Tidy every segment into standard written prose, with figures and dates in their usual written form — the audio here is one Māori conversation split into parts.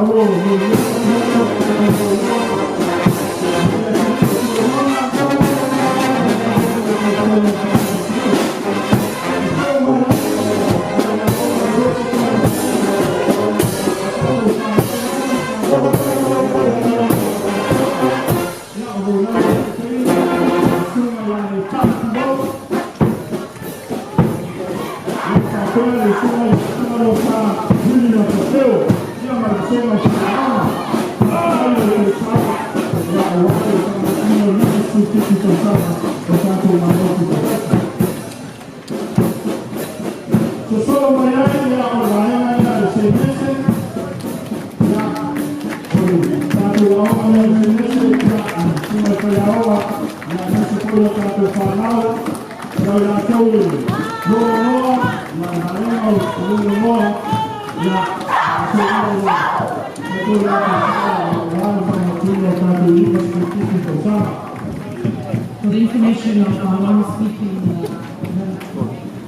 For the information of our speaking,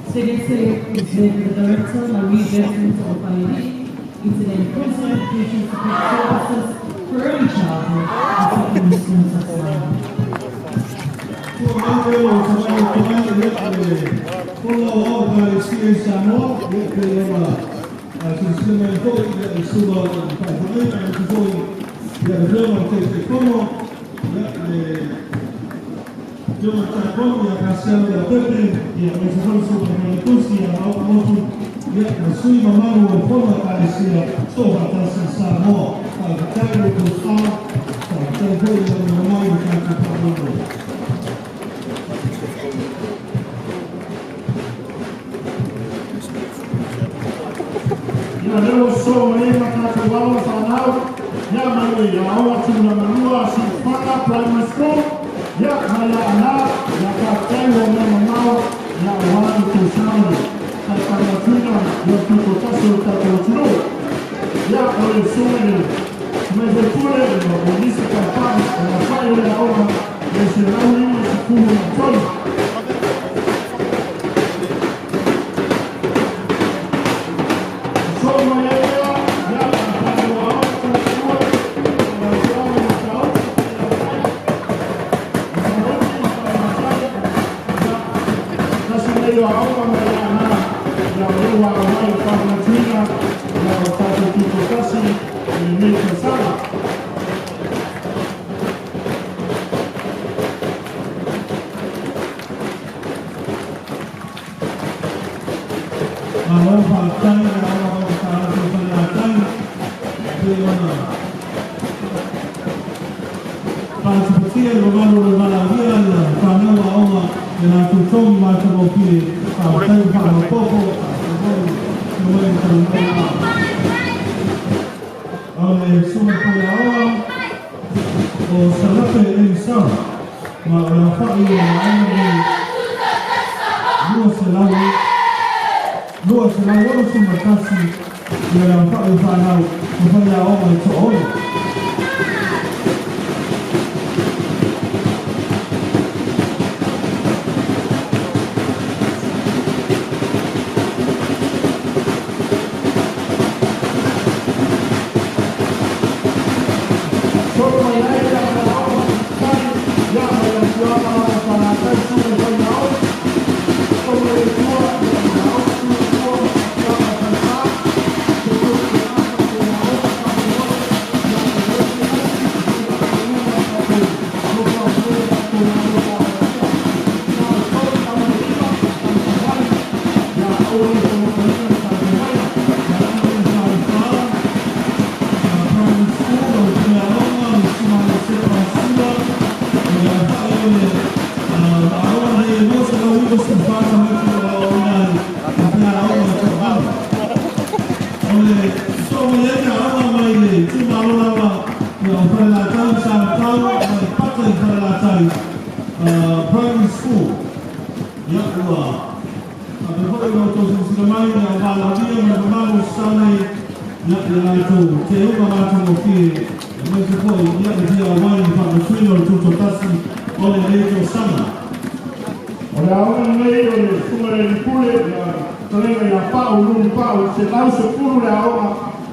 Secretary is the Director, Marie Desmond of Pioneer, Incident Post Education Support Services for Early Childhood and Secondary Schools as well. Yo trasfondo ya Cassiano della Pepe y a Mensajero Supermercados y a Automoto ya Sui Mamano en forma parecida toda transensamo para que le costaba para que el pueblo de Mamá y el campo ya luego sobre la catedral fanal ya me ahora tuna manua sin faka primary school ya maya anak ya kakek yang mau ya orang itu sama kata tuna yang kita pasal kata tuna ya oleh semua mezepule na polisi kampani wanafanya ya oma yesirauni shukuru na toni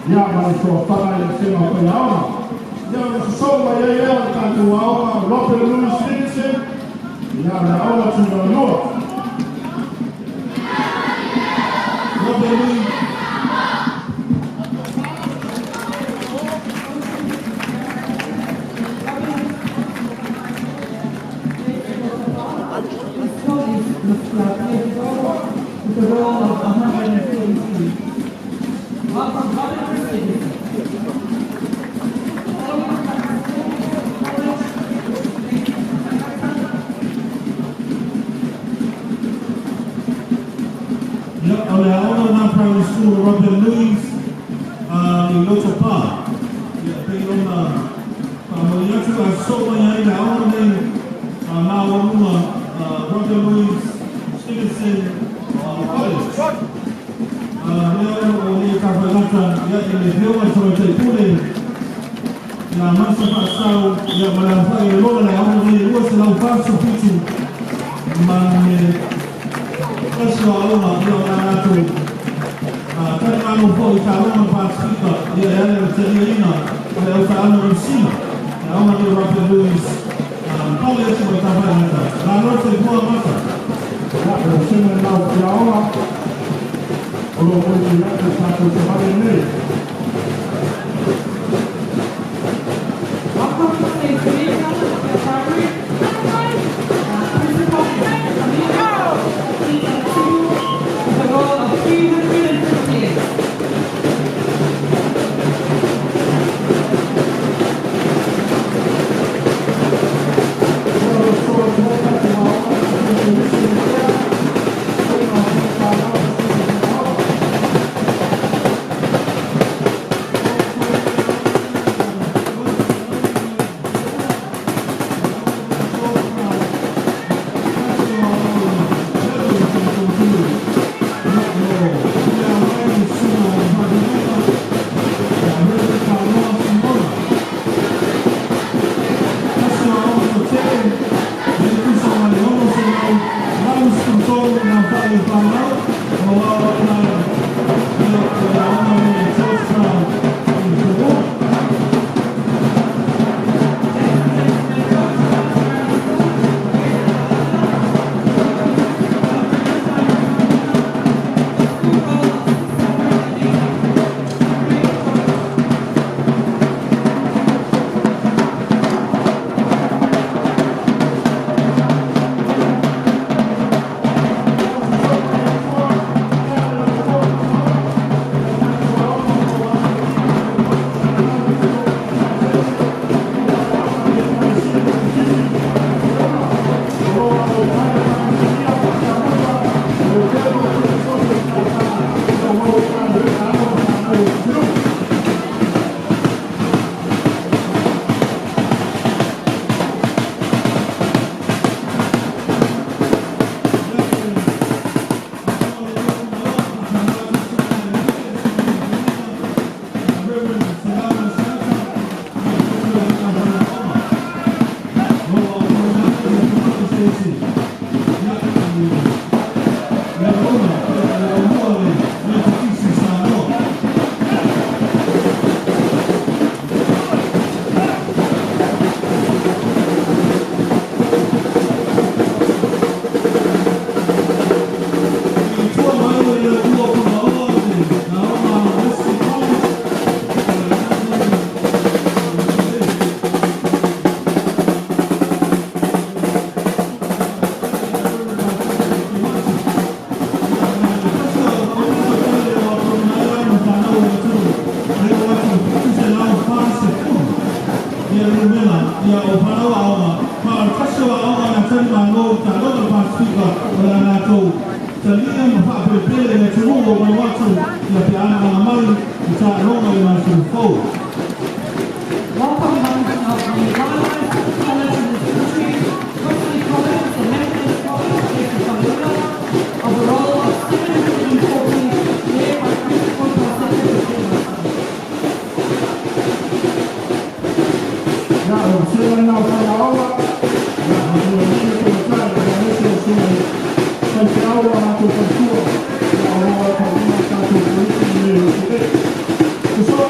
ya manufaa yasema kwa yaona ya kusoma yeye wakati waona Robert Louis Stevenson ya naona tunaondoa Robert Louis with a roll of 143. Welcome, Robert Stevenson. Ahora primary school Robert Louis in Loto Park. Mwenyetu asoma yaina aone mawanuma Robert Louis Stevenson College. Leo ni kafalata ya imepewa chochote kule na masa pasao ya malafai ya lola ya aone uwasi na ufaso pitu mane kaswa auma ya wanatu kani manupo italoma pasika ya yale mtelina ya utaano msima ya auma ni Robert Louis pale yetu watafanya na lote kwa mata ya kusema na ukiaona ulokuji yake tatu tabari nne Welcome to St. Teresa, Calvary. Principal Camilo, with a roll of 358. Welcome, members of the Royalist College in this country, Wesley College, the Methodist College, St. Camilo, of the roll of 740, led by Principal Pastor ya kusema na ukiaona ya kusema kwa kwa aula na kwa ya aula kwa tatu kwa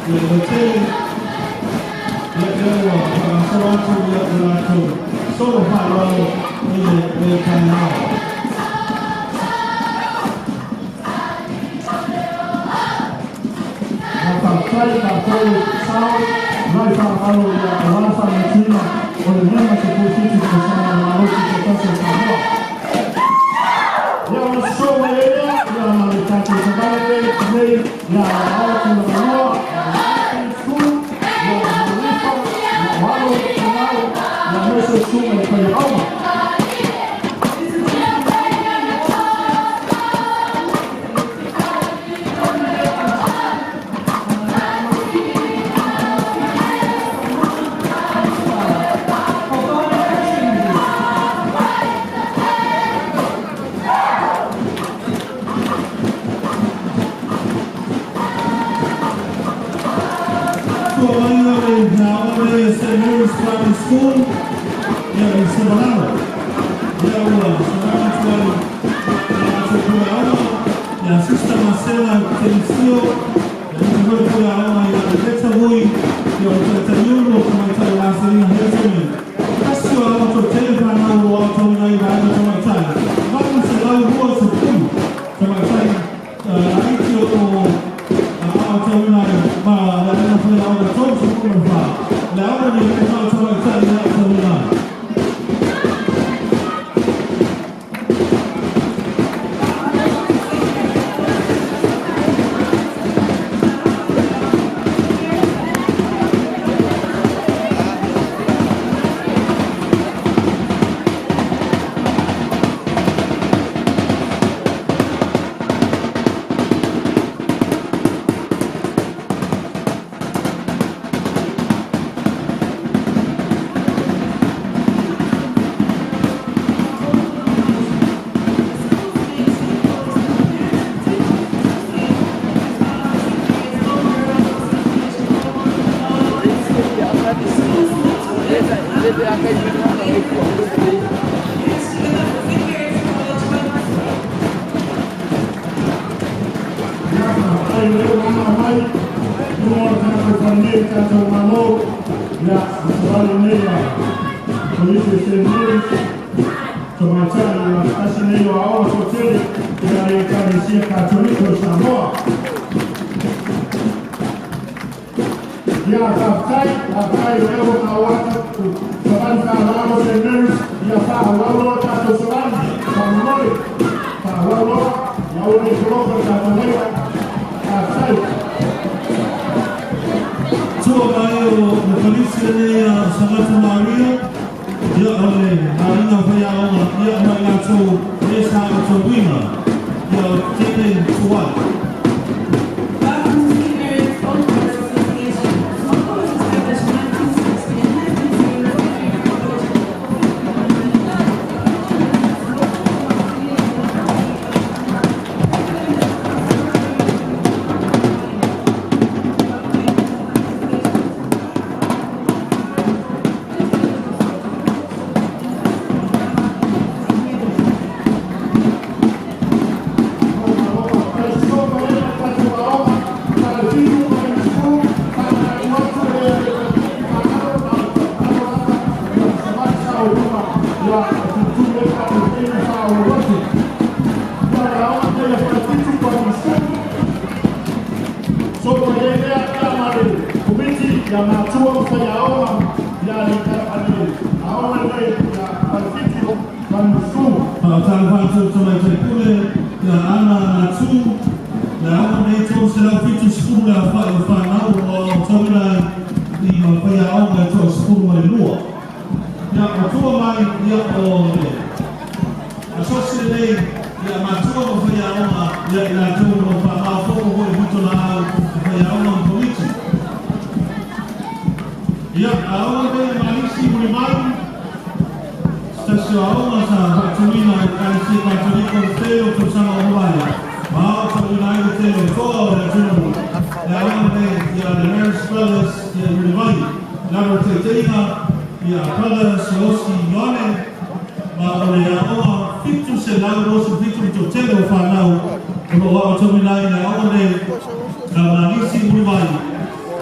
Hotel leo kwa watu watu solo pale ile kanao Try sound right from Alpha Latina or the membership of 50% of the ya masomo area ya marekani sabale today ya watu wa Manoa school ya Marifa na wao na meso shule kwa yao St. Mary's Primary School, in Semanao. Sister Marcela Telisio, ya Hui, ya Utatanyuno, kama Lasalina Hezemi. Kasi wa watu telefana wa watu wanaibaana kama tani. Basi sababu huwa sukumu kama tani aiki o watu wanafanya watu sukumu faa. Na wao ni kama tani na watu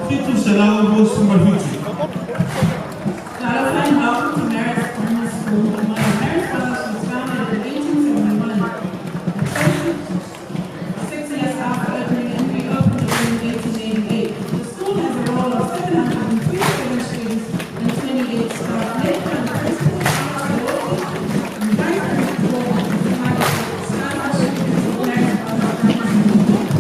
kitu salamu supervision. Valentine welcome to Marist Primary School. The Marist College was founded in 1871. 6 years after opening and reopened in 1888. The school has a roll of 737 students and 28 staff, led by the principal, and vice principal, staff students of Marist Primary School.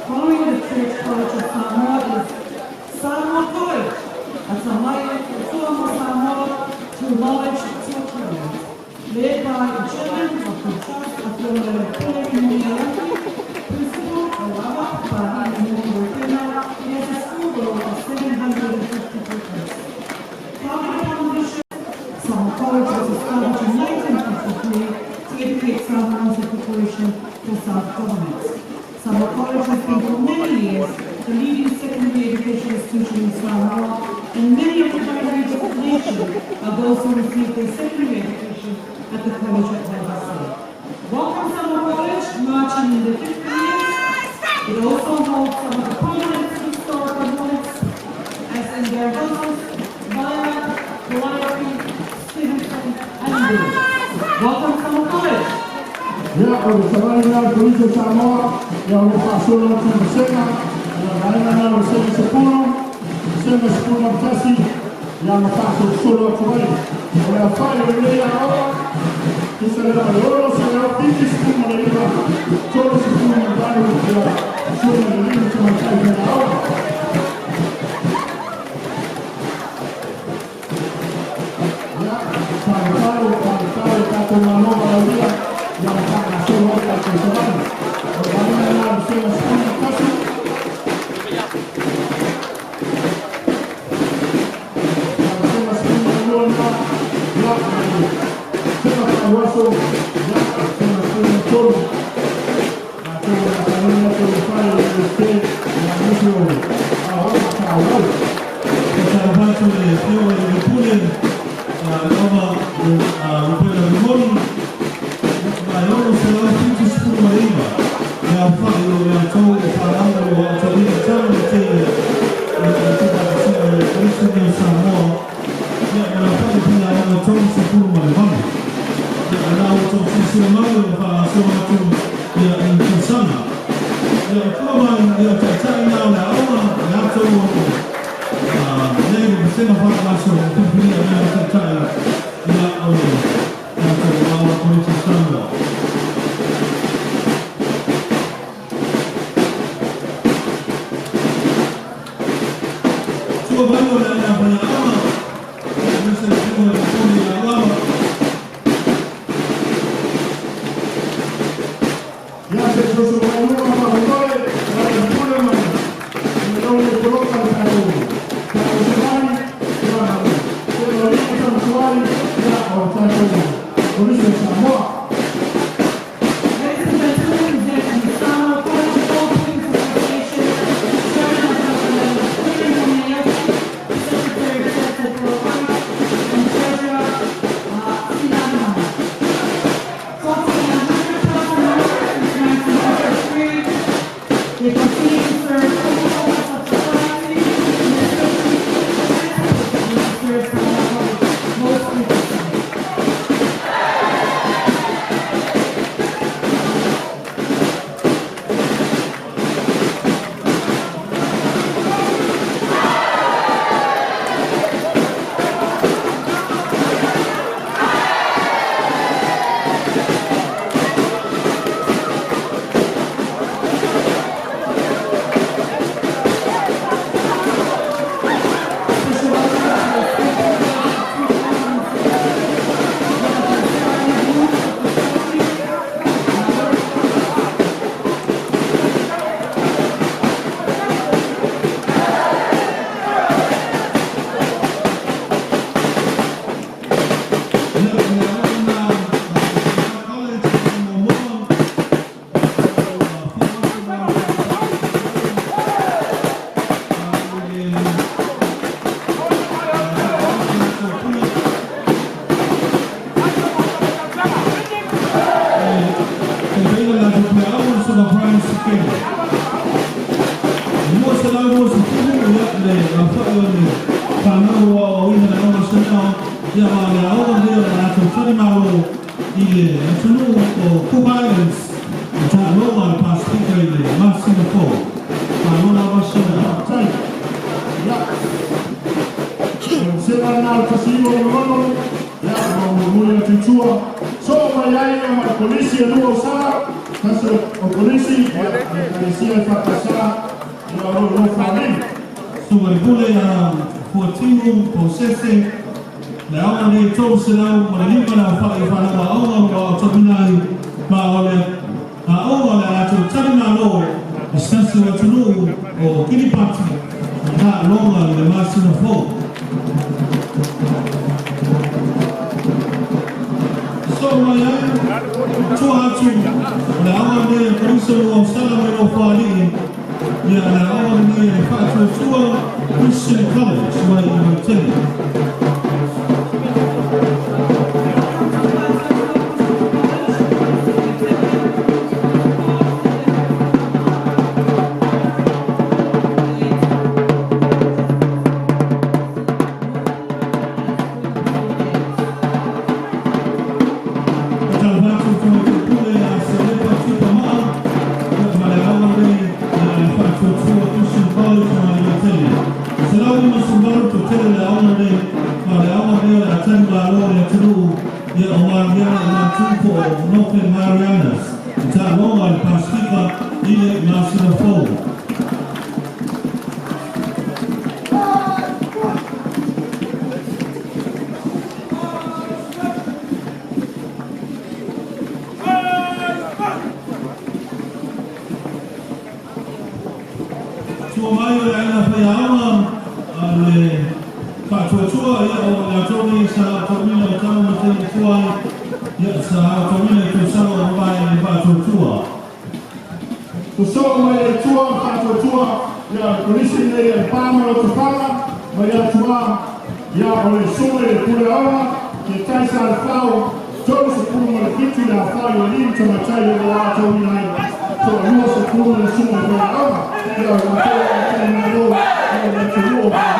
Following the Church College of Samoa is Samoa College. At Samoa, Samoa to knowledge tutoring, led by the children of the Church of the Principal Awaba Bahani Mokina. It has a school roll of 750 pupils. Founded upon this, Samoa College was established in 1953 to educate Samoans in preparation for self-government. Samoa College has been for many years the leading secondary education institution in Samoa, and many of the graduates of the nation are those who receive their secondary education at the college at Waivasi. Welcome Samoa College, marching in the 50 years. It also holds some of the prominent historical moments, as in their houses, Ballarat, Calliope, Stevenson, and Bill. Welcome Samoa College. Ya, oleh sebab polisi Samoa yang berpasal dengan Sena, Aina nalo sema sepuluh mtasi ya makaso solo tuwai. Wala fai wale ya hawa. Kisa leo leo sema piki sepuluh malaiba. Solo sepuluh mbali ya solo malaiba kama chai ya hawa. Ya palo kato manova ya ya makaso solo ya kusabani. Aina nalo sema sepuluh mtasi. Waso ya sema kuna tolo na tolo na kanuni tolo pale yote ya mwisho au au kwa sababu ni kule kama mpira mgoni na yao sema kitu siku maiba ya mfano ya tolo paranga wa tolo tano tena ni Samoa ya wanafanya pia wana tolo siku maiba anao sisi mambo ya sema tu ya insana ya kama ya tatana na ama ya tu leo sema kwa maso kumpia ya tatana ya au ya tu wa kwa insana sio bado na ama sasa sio ya ama ya se transformó en una mujer para el pueblo y no le coloca el calor para los demás pero lo que es actual ya o tanto por eso Samoa they continue to serve all levels of society and serve most people. Polisi ya nuo saa sasa polisi ya fakasa ya roho family Sumaribule ya 14 processe na awa ni tausi na mwanalima na wafana wa awa wa tabinai maole na awa na ato tabina lo isasi wa tunu o kini pati na longa le masi na fo so maya Tuatu na awa ni polisi wa salama na wafani ya na awa ni Fatou Tua Christian College wa Imateni. Fatou Tua Christian Tupo, Northern Marianas, Taloa, Pasifika, Ile, Masina Fold. Tuamayo ya ina Payaama, ale Katuatua ya o Natoni sa Tomina Tama Matei Tuai ya sa Tomina Tusawa Mbai ni Katuatua. Kusoa mai tua Katuatua ya polisi ne ya pama o tupala mai tua ya ole soe kule awa ke taisa alfao todo se kuma mo kitu ya afao ya lini tama chai ya watu winai to aluo se kuma na suma kwa awa ya watu ya tena do ya watu wa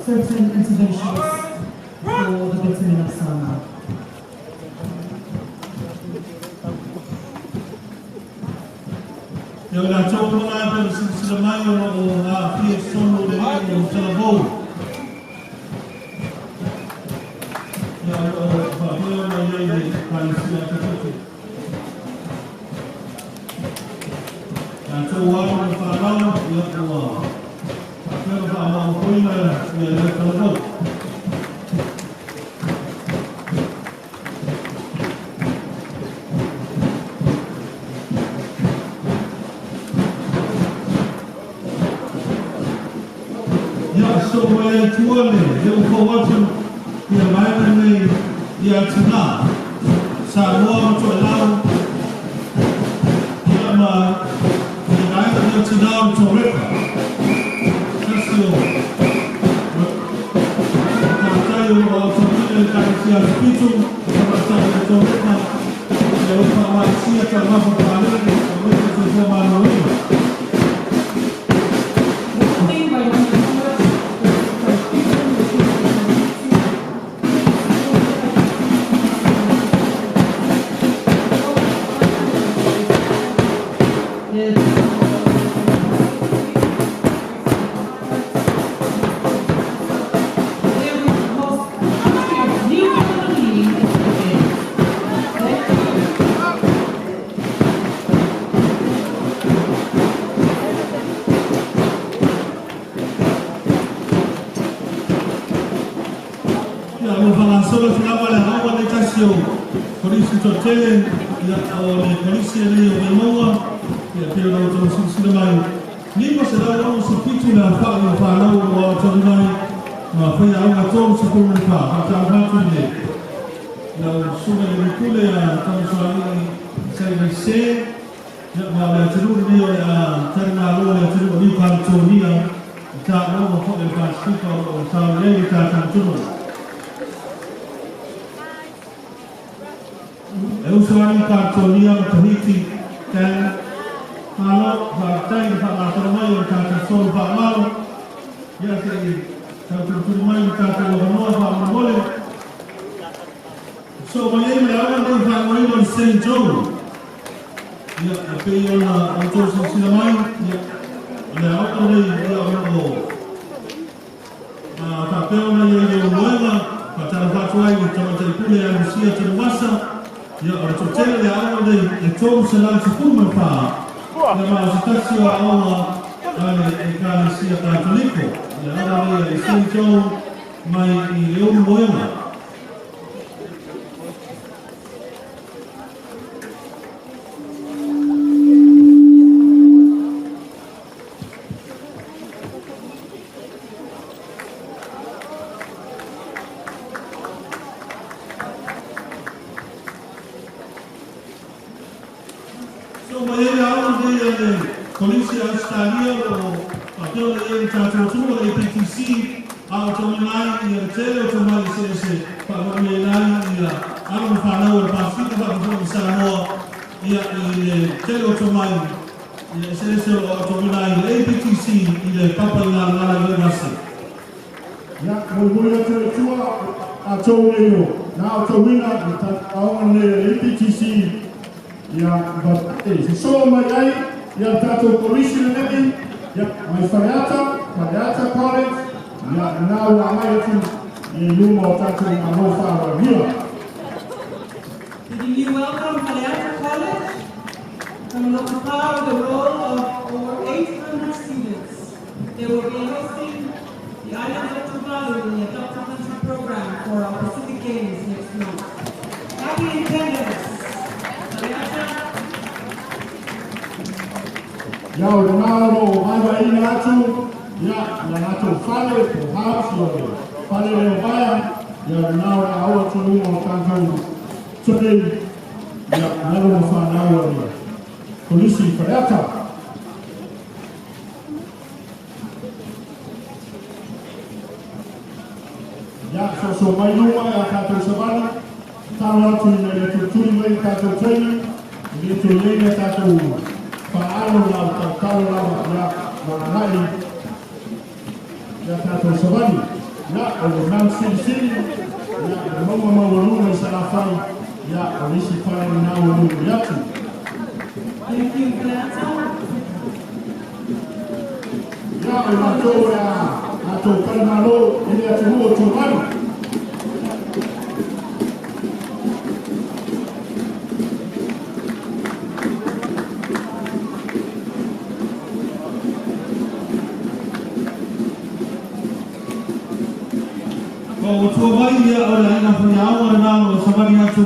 certain interventions for the betterment of Sama. Yang dah coba mengajar selama ini hafiz solo dengan telefon. Yang bagaimana yang kalisia tertutup. Yang coba mengarang yang Allah. Yang bagaimana punya yang telefon. Supaya tuan ni, dia ukawatan dia main ni dia cina, semua macam lalu dia mah dia main dia cina macam mereka, kasih. Kalau saya macam ni kalau saya sepitu, kalau saya macam mereka, dia ukawat siapa mahu balik, mereka semua mahu. Polisi Totele, polisi ni umemoa, pia na utamsisi mai. Ni kwa sababu usipitu na falau wa tanai na fanya au atom sikuna fa hata watu ni. Now, suga ni kule kama swali service ya wale turu ni terna lo ya turu ni kan tonia ta no ko e ka spika o ta le ta kan turu eu swali kan tonia tahiti kan malo ha tai ha ma toro mai ka ta sol ba malo ya se ta turu mai ka ta lo no ba ma mole. So my name is Alan Van on St. Joe. Yeah, I pay on Autos in Sinamai. Yeah, and I openly go. Papel na Lueva, Patarapatuai, Tamatapule, and Lucia to the Massa. Yeah, or to tell the Alan, the Tom Salan to Puma. The Masatio Aula, and Calicia Catolico. The other day, St. Joe, my Lueva. Polisi Australia o papel de tratamento da APTC ao tomar e ter o tomar esse para o melhorar e a algo para o Pacífico para o Samoa e ter o tomar e esse o tomar APTC e o papel na Vegas. Ya, mulai tertua atau leo, na atau wina awan le APTC ya berarti so mai ya tato polisi lagi ya mai Fariata College ya now amai tu ni lumo tato anofa wa here. Did you welcome Fariata College and occupy the role of over 800 students? They will be hosting the Islands of Tuvalu in the Adopted Country program for our Pacific Games next month. Happy Independence! Fariata. Ya Ronaldo mai atu ya atu fale perhaps fale leo baya ya Ronaldo au tu lumo tanto today ya nalo mfano wa polisi Fariata. Ya so mai no ya tato sabana tawa tu ne tu mai tato training ni tu ne tato paano la ya ya tato sabani ya o sini ya mama waluna salafai ya polisi pale na waluna yatu. Thank you, Fariata. Ya unatoa atoka nalo ile atuo tobani. O tuwai ya ora ina punya awal na sabari atu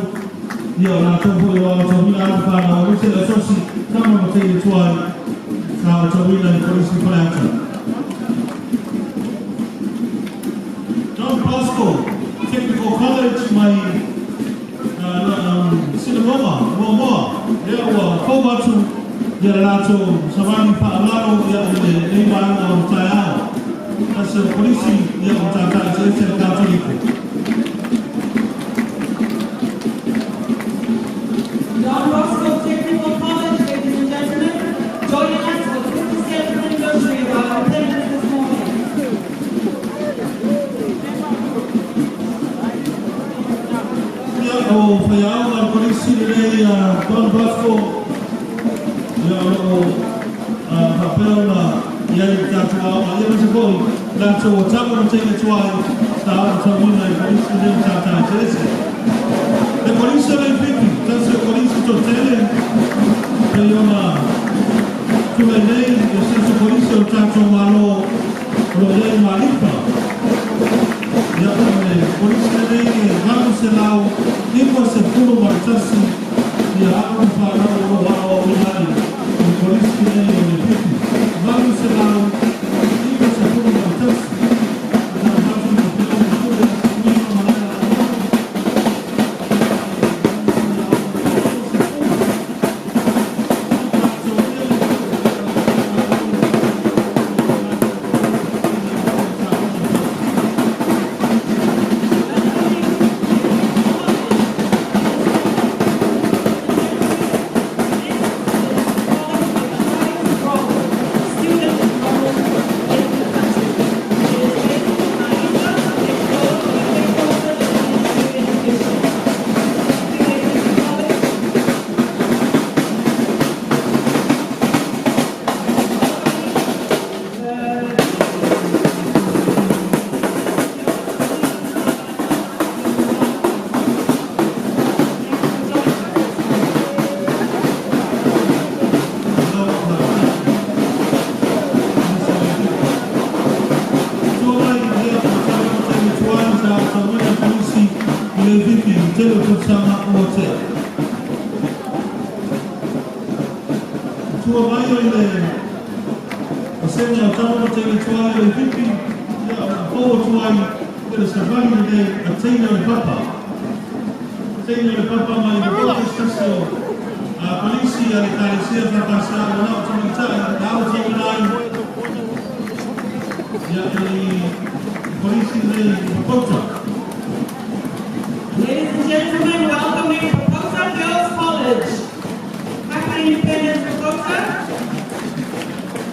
ya na tuwai wa tuwai alfa na wisi la sosi kama mtei tuwai na tuwai na polisi Fariata. Don Bosco Technical College my Roma ya wa kobatu ya lato sabari pa alaro ya ile nema na utayao. As a polisi ya utaka sisi Catholic. Don Bosco Technical College, ladies and gentlemen, joining us for the 57th anniversary of our independence this morning. Ya fayao na polisi ile ya Don Bosco ya papel na ya tatu ya msiko la tamu na tenge tuai tamu na polisi ile tata chese. The police are picking. That's the police to tell him. Payona to the name. The police are tato malo roye malipa. Ya police name hapo selao iko sekuru martasi ya hapo para wa wilaya. Police name picking. Hapo selao iko sekuru martasi. Marcelo Kusama Ote. Tua mai le Asena Tama Te Tuai le Pipi, Poa Tuai, the Savani de Atena le Papa. Atena le Papa mai le Poa Stasso, Polisi alle Calicia Fracassa, Lao Tomitai, Lao Tominai, Polisi de Pota. Ladies and gentlemen, welcoming Paposa Girls College. Happy Independence, Paposa.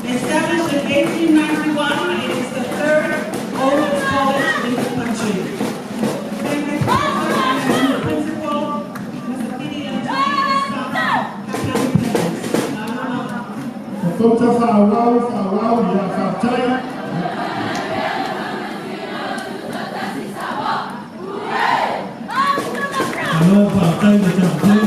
Established in 1891, it is the third oldest college in the country. Thank you, Paposa, and as your principal, Mr. Pidi and Happy Independence. Paposa Fawau, ya Kaptai. Hello, Partai de Campeão,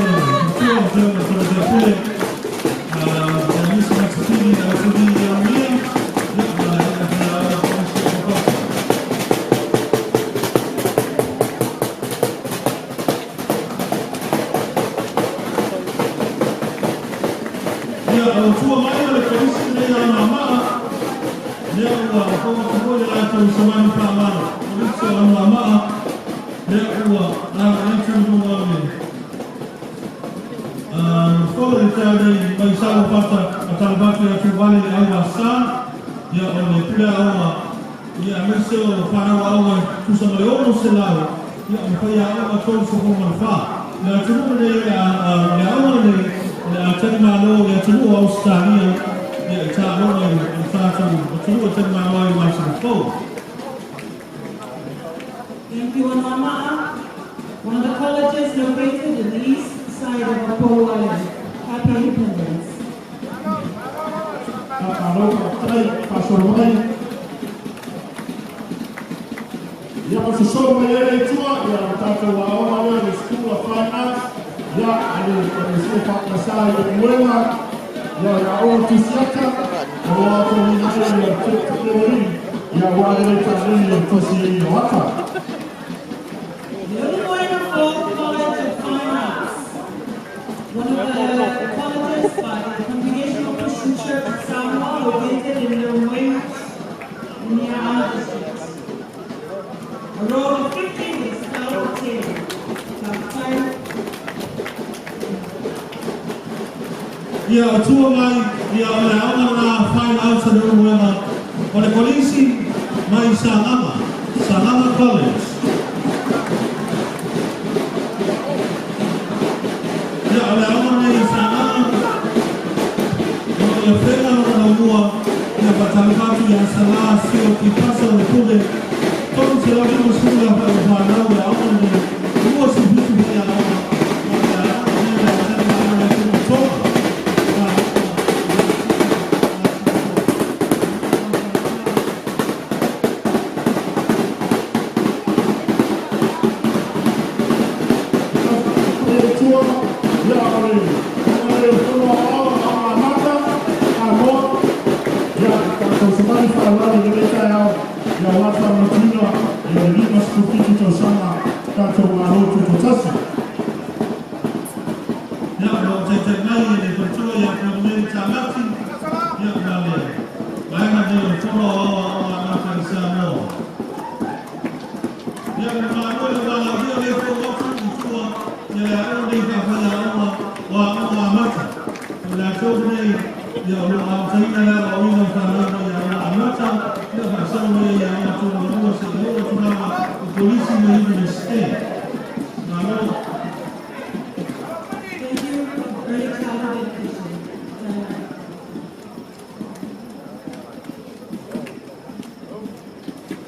Thank you, Mama. One of the colleges located in the east side of Apollo Island. Happy Independence. Ya kusoma yeye tua ya mtoto waona wewe School of Finance ya alisifa kasai ya mwema ya ofisiaka na watu wengine ya teknolojia ya wale tazini ya tosini wata. The Uruguayan Folk College of Fine Arts, one of the colleges by the Congregational Christian Church of Samoa, located in the Uruguayan in the Anna district. A row of 15 is now obtained. Ya tua mai ya ole ana na fine arts na Uruguay. Ole polisi mai Salama College. Ya ole ana na Salama. Ole frena na mua ya patalipatu ya sala sio kipasa na kule. Todo se lo vimos kule para na ya ana ni huo si vitu vya ana.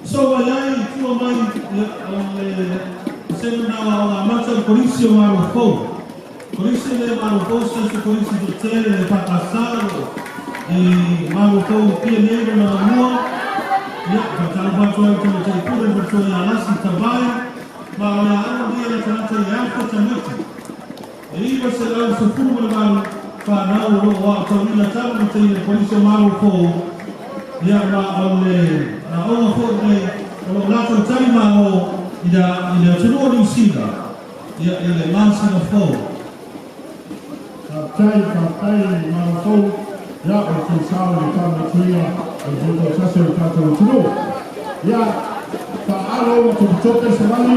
So wala tua mai sendo na mata polisi marufo. Polisi le marufo sendo polisi do tele le passado e marufo pia negro na rua. Ya para bato ao que te pure por toda a nossa trabalho, mas na dia da tanto ya tamati. E você lá o futuro mal para o autonomia também tem polisi marufo. Ya ole na ona fo le o lato tali ma o ida tunua ni sila ya ele lansi na fo. Kaptai Marafou, ya o te sao ni tāna tuia, o te tō tase o tātou tūro. Ya, ta alo o te toke se mani,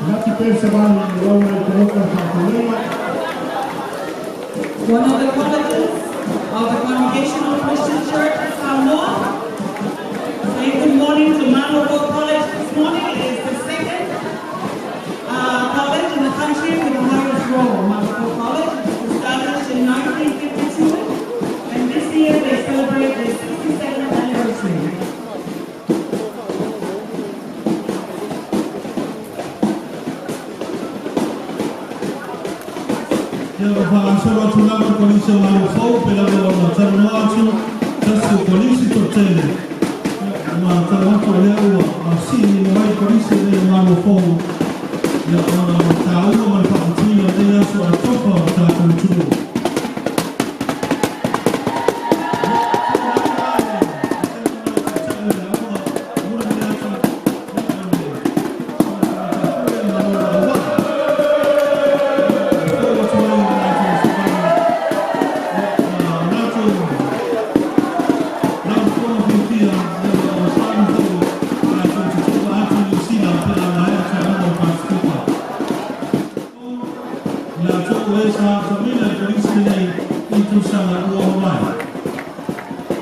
ngati pe se mani i rau e te roka tātou leia. One of the colleges of the Congregational Christian Church of Samoa. Saying good morning to Manobo College this morning. It is the second college in the country with the highest roll. Manobo College was established in 1952, and this year they celebrate their 67th anniversary. Ya whakasora tūnau te kolisi o Maro Fau, pera o na tanu atu, tasi o kolisi to tele. Ma tanu atu o leo a sini o hai kolisi o Maro Fau. Ya ona o tāua ma whakatui o te aso a topa o tātou tūro.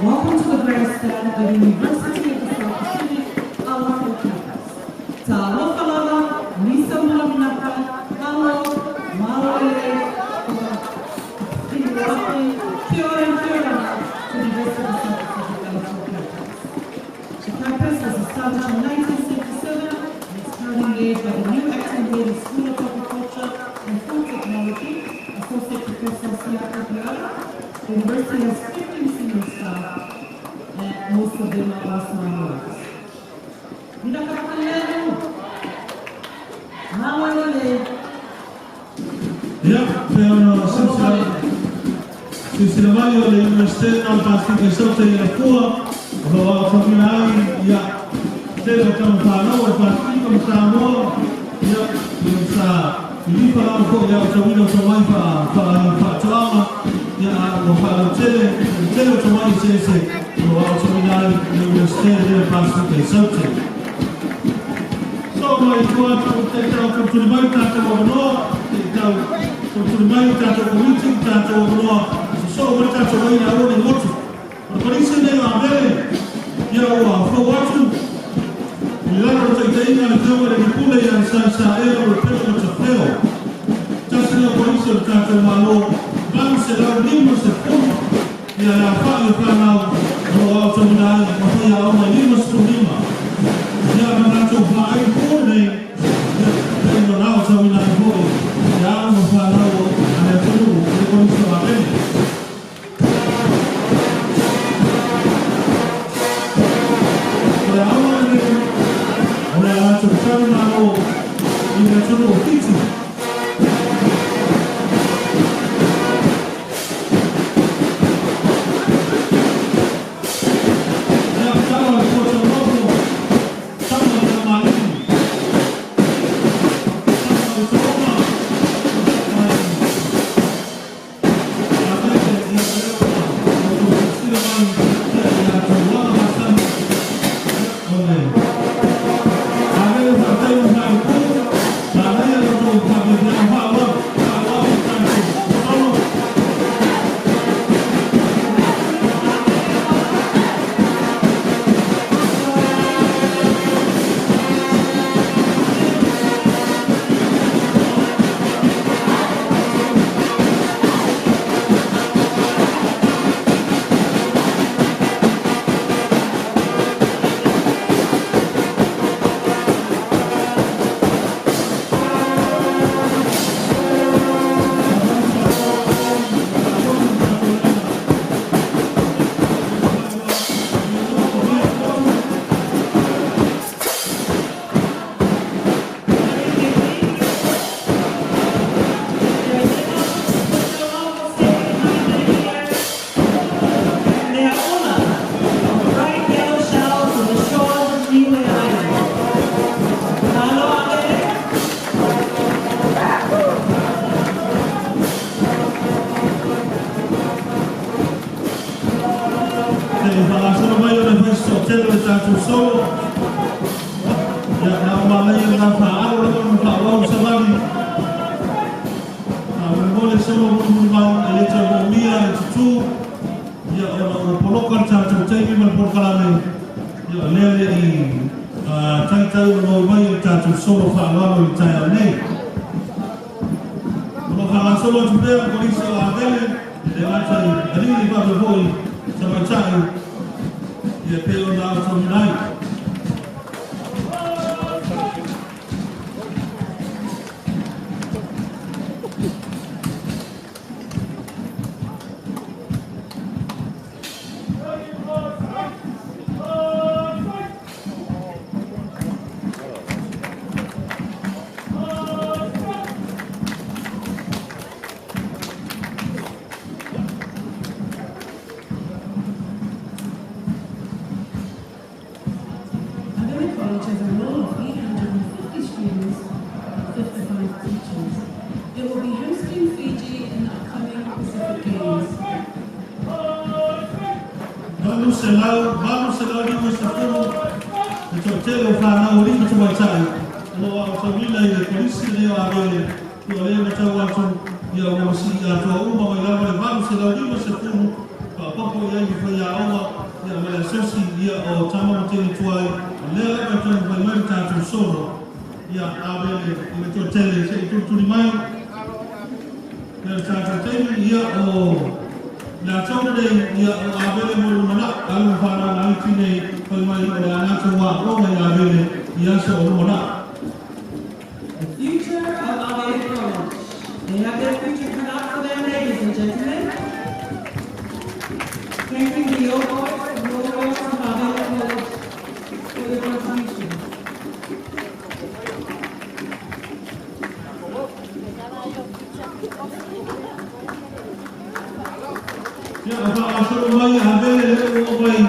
Welcome to the grandstand of the University of the South Pacific, Alafo campus. Ta'alofa Lisa Malinaka, Kalo, Maoele, Kia ora and kia ora to the University of the South Pacific, Alafo campus. The campus was established in 1977 and is currently led by the new acting dean of School of Agriculture and Food Technology, Associate Professor Siaka Piara. The university has 15 senior staff, and most of them are last minors. Ya, pero sila mai o le Universitate of Pacific Sauta i a kua, o whamina ai, ya, te o tamo whanau e Pacific o Samoa, ya, i sa ilipa rao ko ya o tawina o tamai whaatuama, ya, o whaatele o tamai sese, o whaatawina ai, i Universitate of Pacific Sauta. So, mai kua te tau kuturi mai tātou o noa, te tau kuturi mai tātou o meeting, tātou o noa, so o tātou mai na rone motu. O parisa nei a mele, ia o a whau atu, i lana o teiteina le tau e pule i a sa ea o pēo o te wheo. Tāsina o parisa o tātou malo, vanu se rau lima se pūna, ia la whai o whanau, o au tamina ai, o hui a oma lima se lima. Ia na tātou whaai pūne, ia no rau tamina ai hoi, ia ama whanau a ne tunu, e parisa a mele. Amen. tātou solo. Ia nā malai nā whaaro raka nā whaawau savali. Nā mole solo mulu mau e le tau mia e tutu. Ia o poloka tātou teimi ma pokalame. Ia lele I taitau no mai o tātou solo whaawau I tai au nei. Ono whaanga solo tu pēr ko isa o avele. Le matai alini whape hoi sa matai. Ia pēo nā o tau nai. College has a roll of 850 students, 55 teachers. It will be hosting Fiji in the upcoming Pacific Games. Vamos selau di masa temu. Macam celo fana uri macam macam. Kalau macam bila ini polisi dia ada, boleh macam dia mesti atau umum orang vamos selau di masa temu. Apa yang dia awak dia melakukan dia atau tamu macam tuai. Lea macam bagaimana tātou solo. Ia awele ini tu tele itu tuli mai. Lea tātou tele ia o na tau dei ia o awele mulu mana alu whana nai tine bagaimana o anata wa o mai awele ia so o mana. The future of Awele College. They have their future cut out for them, ladies and gentlemen. Thanking the old boys and old girls of Awele College for their contribution. Ya apa asal mai awele o mai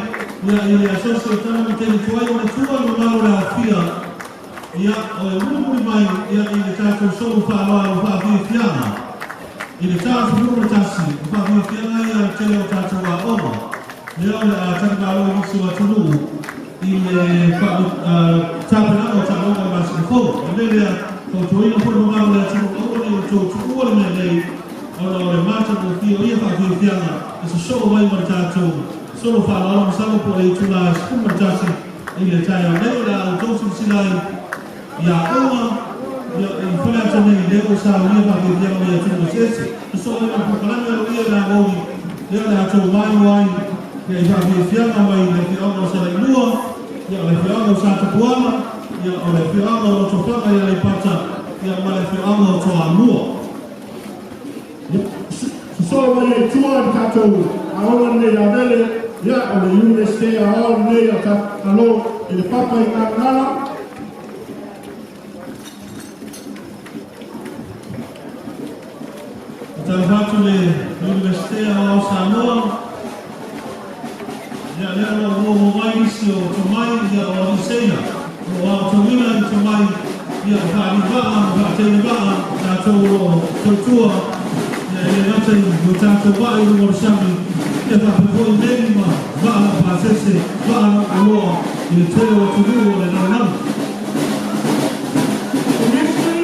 ia sosio tana tele tuai o tua no mau la fia. Ia o mulu mai ia ile tātou solo whaaloa o whaafiafianga. Ile tātou mulu tasi o whaafiafianga ia tele o tātou wa oma. Leo le a tātou alo isi wa tunu ile tāpena o tātou o masi o fau. Lelea o tuina pono mau le tunu o le o tō ua le nei o le mata o fio ia whaafiafianga. Isa solo mai ma tātou solo whaaloa masalo po e tuna skuma tasi ile tāia nei la o tōsu silai ia uma ia funa tane leo sa ia pa ke ia ia tunu sese so ia pa kalanga ia na ngoi ia na to mai ia ia pa ke ia mai le ke ono sa lua ia le ke ono sa tuama ia le ke ono to faka ia le pata ia ma le ke ono to amua so mai tua tātou aona nei avele ia o le university aona nei a alo I le papa I ngala. Tāwhatu le Universitea o Samoa. Ia lea o mai isi o Tomai ia o Iseina. O Tomina I Tomai ia whaarivaa, whaatewivaa, tātou o Tautua. Ia e ngatai o tātou wai o Morisami. Ia whapepoi neni ma waa pāsese, waa aloa I le tele o tunu o le nanau. The National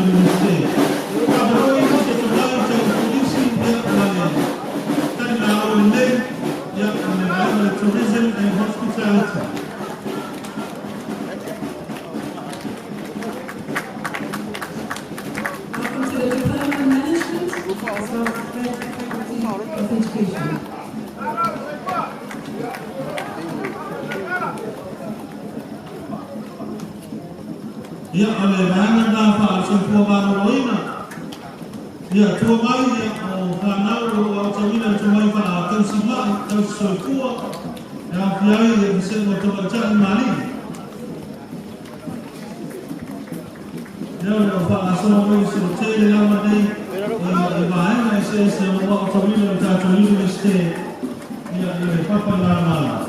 University of Samoa Tourism and hospitality. Welcome to the Department of Management, as well as the Faculty of Education. Ia ole vana na fa so tua vana roina. Ia tua mai ia o whanau o Tamina tua mai wha tausi mai, tausi soi kua. Ya fiai e bisa motor mali. Ya udah Pak asal mau isi lama deh. Bahaya isi semua otomobil kita curi mesti. Ya papa lama.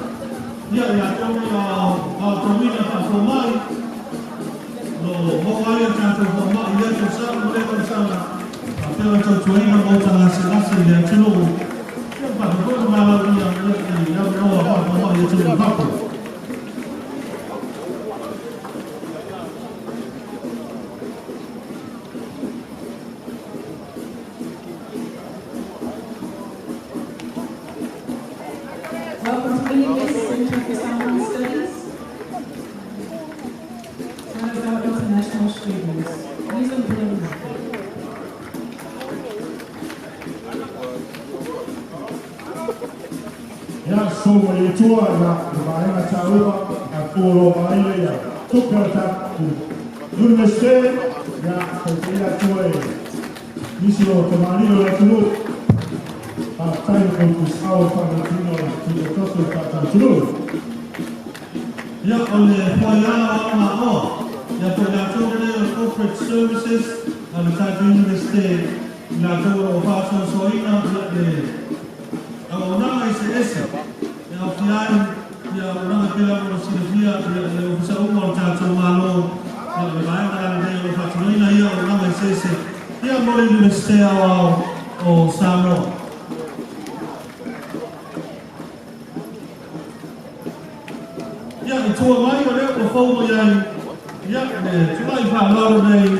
Ya kami otomobil apa formal. Mau kali kita formal ya susah mereka sana. Tapi macam curi mau tangan selasa dia curu. Pak kalau malam yang apa formal ya curi papa. Welcome to English Center for Sound Studies. One of our international students. These are brilliant. Ya somo yetua ya baina taruba akoro baina ya tukata university ya kaya tuwe misio tomarino la tulu time con our Valentino to the Costa Catantulu. Ya oleh Poyana Mao, ya Poyana Corporate Services, Habitat University, la Ovación Soina, Aonama ICS, ya Ofiai, ya Aonama Kela Silvia, ya Ofisa Umar Tato Malo, ya Lebaina, ya Fatimina, ya Aonama ICS, ya Mole University o Samo. Ya itu mai oleh performa yang ya cuma ifa lalu dari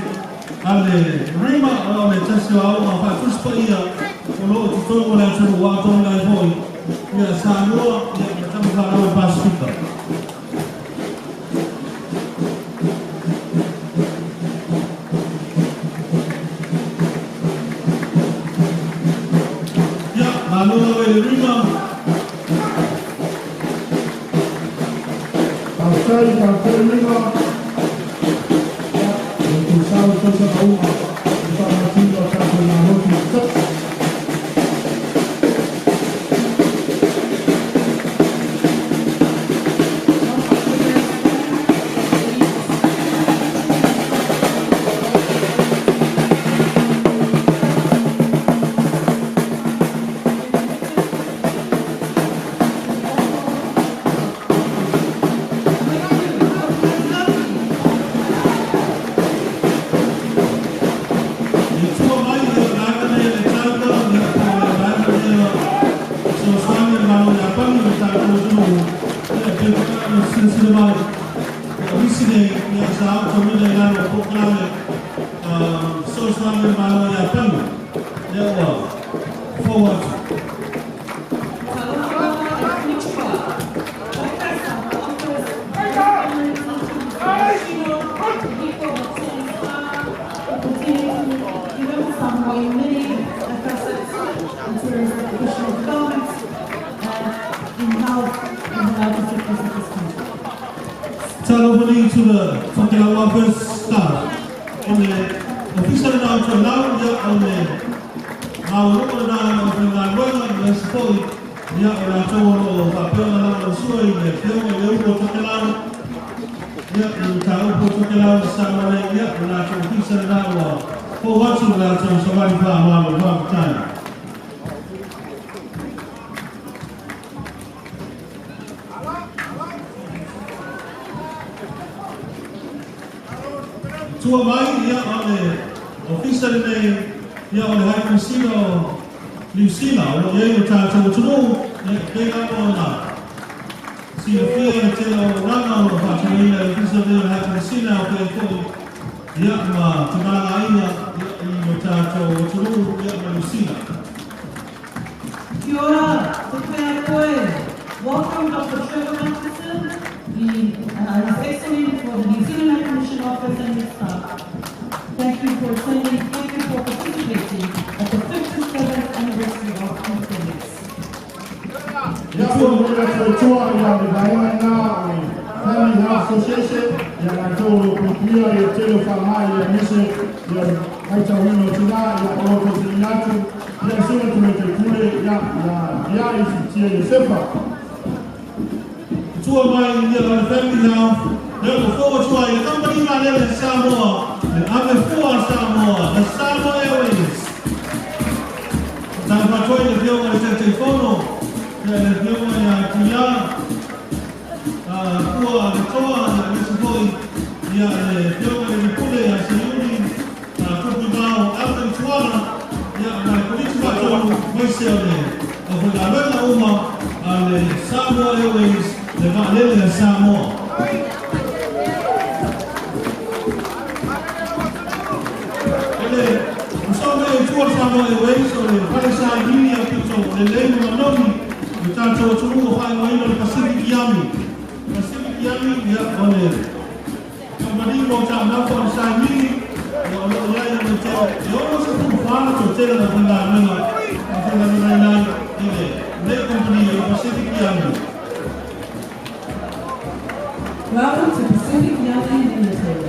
ale rima oleh tasya apa terus pergi kalau itu oleh suruh waktu oleh boy ya semua ya kita kalau pas kita ya lalu oleh rima Sai Campelino untuk saus cosa uma para tindo capo na rota. Telephone to the Fakir office staff. On the official announcement now, on the now let's support ya orang tua papel orang suai ya film yang berfotokan ya tahu berfotokan sama ya orang tua official now for watching orang tua sampai faham apa time. Tua mai ya oleh official ini ya oleh High Commissioner Lucina, ya itu cara curu dengan orang. Sifia itu orang orang ini official ini High Commissioner itu ya mah tengah lainnya itu cara curu ya Lucina. Kia ora, te pēr koe. Welcome Dr. Trevor Matheson, His Excellency for the New Zealand High Commission Office and his staff. Thank you for attending, thank you for participating at the 57th anniversary of Independence. Ya semua ketua yang berbahagia Family Health Association yang atau pihak yang telefon yang mesti yang macam ini juga yang orang koordinator yang semua tu yang isi dia sepa. tua mai ia o family now. Leo ko fo tua ia company ma le Samoa. Le ave fo Samoa, the Samoa Airways. Tana patoi le pio le telefono. Le pio ia kuia. Kua le toa le supoi ia le pio le pule ia siuni. Kupu mau after tuana ia na polisi ba tonu mai se ole. O la lena uma ale Samoa Airways le va le Samoa. Usome tua Samoa Airways ole palesa ini apito le lenu manomi utato tumu fai mo ino le Pacific Yami ia ole company mo ta na for sai mini ole ia ia mo te yo se tu fala to te la bunda na le company le Pacific Yami. Welcome to Pacific Yami Limited.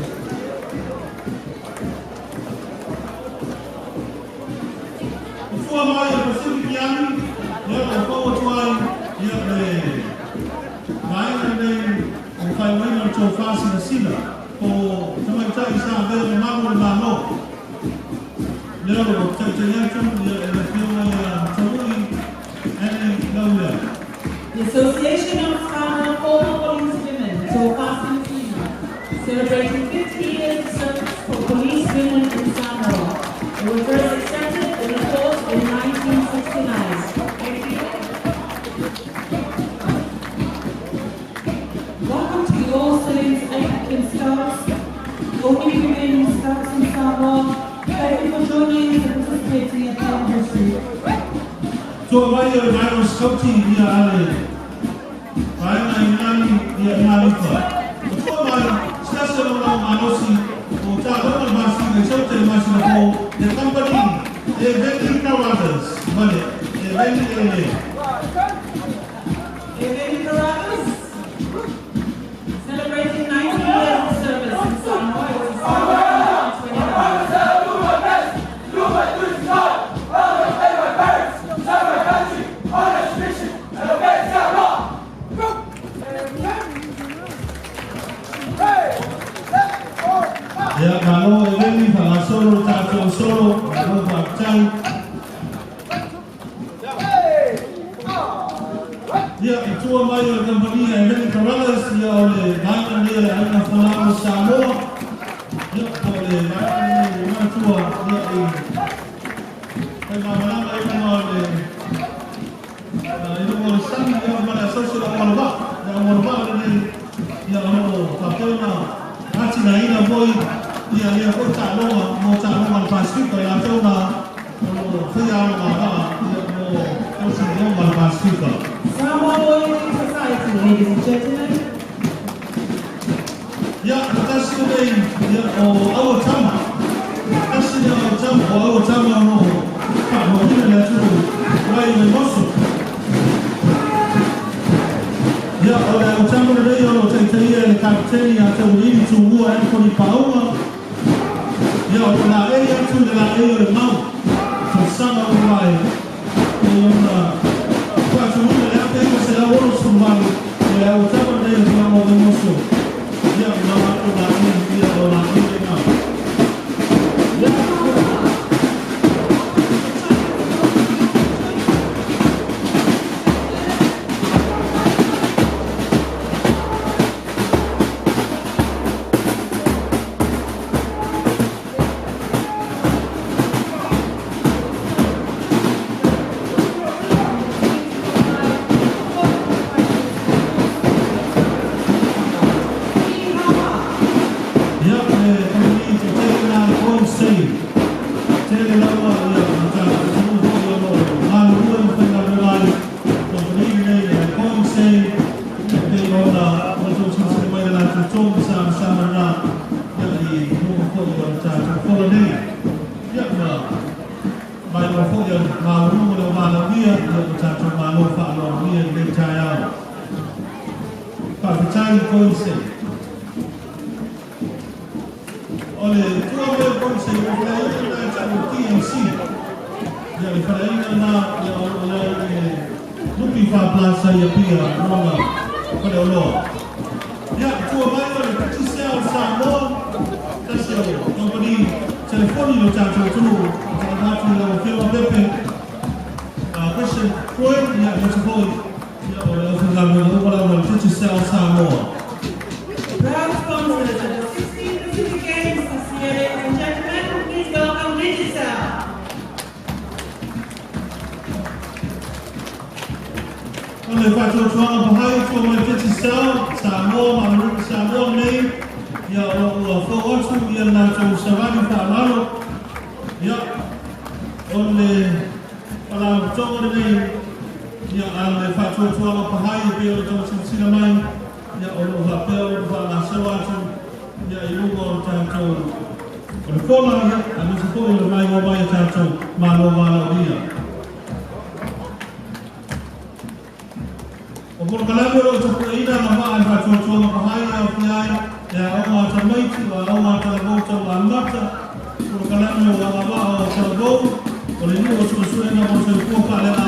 Before my Pacific Yami, yeah, forward to fai mai na tau fasi na sila ko tamai tai sa ve mamu na no leo ko tai tai atu ya na pio na tamui ani laula. The Association of Samoa Former Police Women, Tofasi Sila, celebrating 50 years of service for police women in Samoa. They were first accepted in the force in 1969. Welcome to the All Saints African Scouts, Women Women Scouts in Samoa. Thank you for joining and participating in our history. So vai o scouting dia ale. Vai na inani dia malifa. So vai stasa na manosi o ta ona basi ke sote masi na ko the company they very brothers vale they very celebrating 90 years of service in Samoa. Ya kalau ini kalau solo tato solo kalau bakcang ya itu amai company American Brothers ya oleh banyak dia ada Samoa Samoa ya oleh banyak tua ya ini mana itu oleh itu oleh sana ya mana sosial orang ini ya orang kapten hati na ina boy ia ia ko ta lo mo Pacific ya to na mo fia na ba ia mo si no Pacific. Samoa Loyalty Society, ladies and gentlemen. Ya kasi dei ya o awo tama kasi ya o tama no pa mo ni na tu wai ni moso ya ole utambule leo lo taitaia le kapteni ya taulini tungua Anthony Pauma ya ona area tu de la area mau sana uai ona kwa tungua le hapo hiyo sela woro sumbani ya utambule leo ni mambo moso ya na watu na nini ya ona nini na Looking for a place, I appear, Pada ulo. Ya, tua bayo le kachisel Samoa. Tasio, company telefoni lo tato tunu. Takamatu la wafio pepe. Christian Freud, ya, Mosapoi. Ya, ole ofungame wala wala kachisel Samoa. Proud sponsors of the 16 Pacific Games this year, ladies and gentlemen, please welcome Digicel. Ole fato tuanga bahai tua mai Digicel Samoa malu Samoa nei ya o fo otu ya na to savani fa malo ya ole ala tonga nei ya ale fato tuanga bahai pe o to sina mai ya o papel va na sawatu ya ilugo tanto o fola ya anu se foi o mai mai tanto malo dia o por kalamo o to ina na ma an fato to ma hai ya fiai ya o ma tamaiti o ma talago la mata por kalamo o la ba o talago o le ni o so na mo se ko pa le na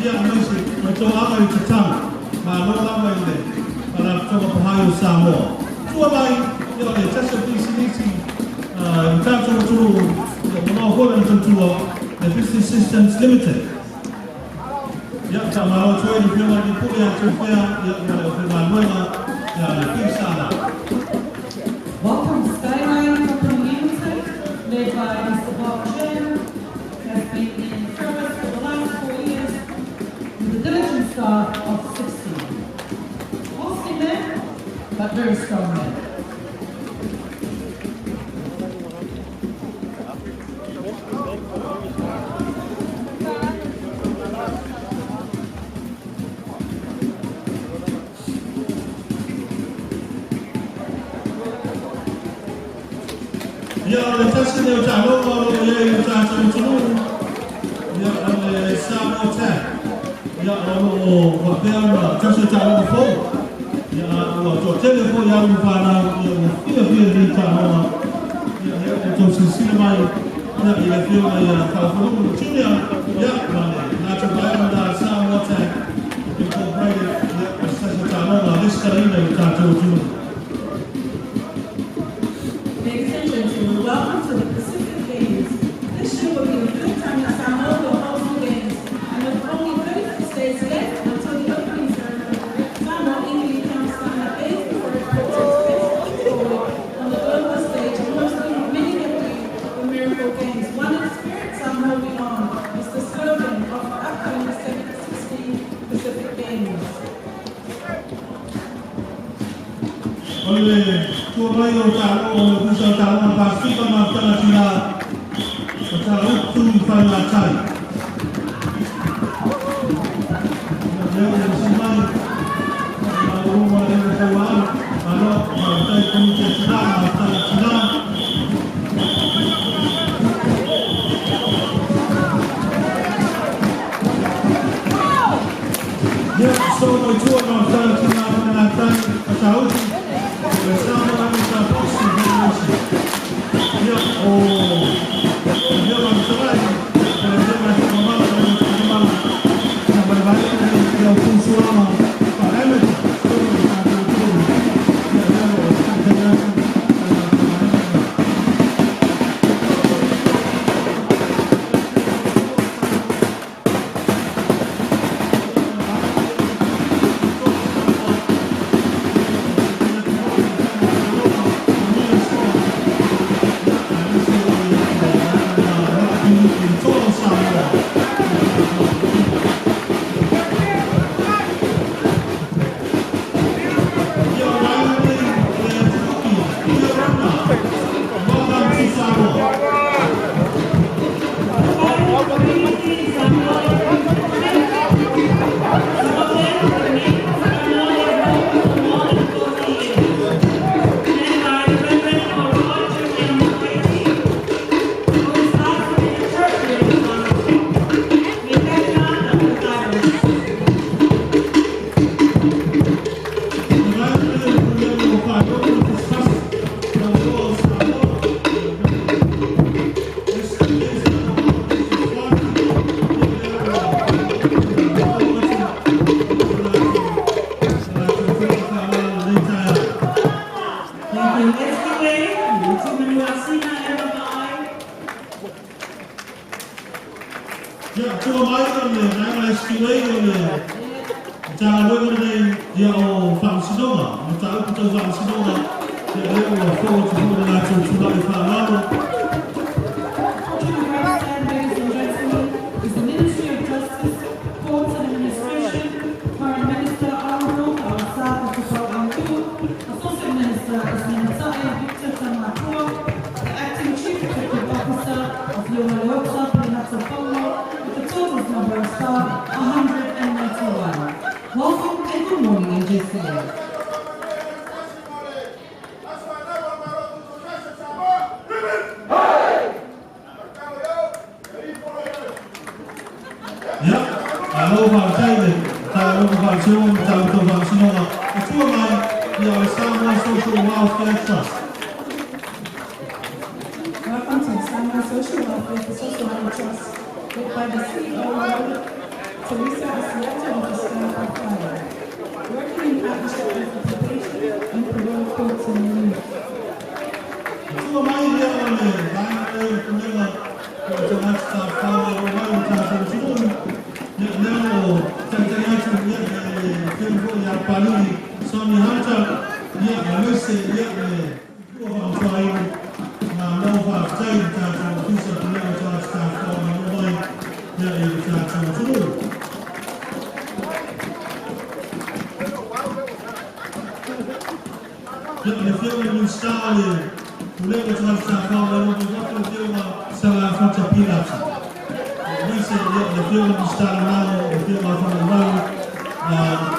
ya mai se o to ama i tama ma lo la mai le para toka pahayo Samoa. Tua mai, yo le tasa pisinisi, mtato tulu, mwana hola mtantua, the Business Systems Limited. Ya, kama o tuwe ni pima ni kule ya tufea, ya pima nuema, ya le pisana. Welcome Skyline Company Limited, led by Mr. Bob Chen, has been in service for the last 4 years with a diligent staff of 60. Mostly men, but very strong men. Ya, le tasa ni o talo, o le tasa ni tulu, ya, le Samoa Tech. Ya, o wapea, tasa talo fo. Ya, o telefone ya mfana, ya pia ni tano. Ya, to sisi mai, ya ile pia ya kafu chini ya mane. Na tubaye na Samoa Tech. Incorporated ya sasa tano na lista ile tatu tu. Ladies and gentlemen, welcome to the Pacific Games. This year will be the fifth time that Samoa will host the games, and with only 36 days left until the opening ceremony, Samoa eagerly counts down the days before it participates forward on the global stage and hosting many of the Miracle Games. One in spirit, Samoa belong is the slogan of the upcoming 16 Pacific Games. Ole tua mai o talo o bisa talo na pasti pa na tala tina. Talo tu pa na tai. Ya ya semai. Na rumah le kawan. Ano ma tai kuni ke sina na tala tina. Ya so mo tua na tala tina na tai. Tao bersama kami sampai Indonesia. Ya, dia bersama dia masih normal sampai balik dari dia Fusuama. Pada itu, tua mai ole, nai mai skiwei ole. Jangan lupa dengan dia faham sinoma, macam kita faham sinoma. Dia lewat foto foto dengan cuci di Faham. Ladies and gentlemen, is the Ministry of Justice, Courts and Administration, Foreign Minister Honorable Awasaf Kusau Angku, Associate Minister Ismail Victor Tamakua, the Acting Chief Executive Officer of Yoma Loksa Pinata Pomo, with the total number of staff 191. Welcome and good morning, NJCA. Kalau partai kalau partai kalau partai itu mai yang sama social welfare trust. Welcome to Islamic Social Welfare for Social Trust, led by the CEO, Teresa Asiata of Islam Al-Fire, working in partnership with the population and promote courts and youth. Itu mai dia oleh banyak pendengar macam staff kalau orang macam itu. Now, Tanzania tempo ya paling sami hata ya amese ya kwa faida na nova faida kwa ofisi ya kwa staff kwa mobile ya kwa churu. Ya fiona installe ule kwa staff kwa mobile fiona sala fata pilats. Dice the film started now, the film from the road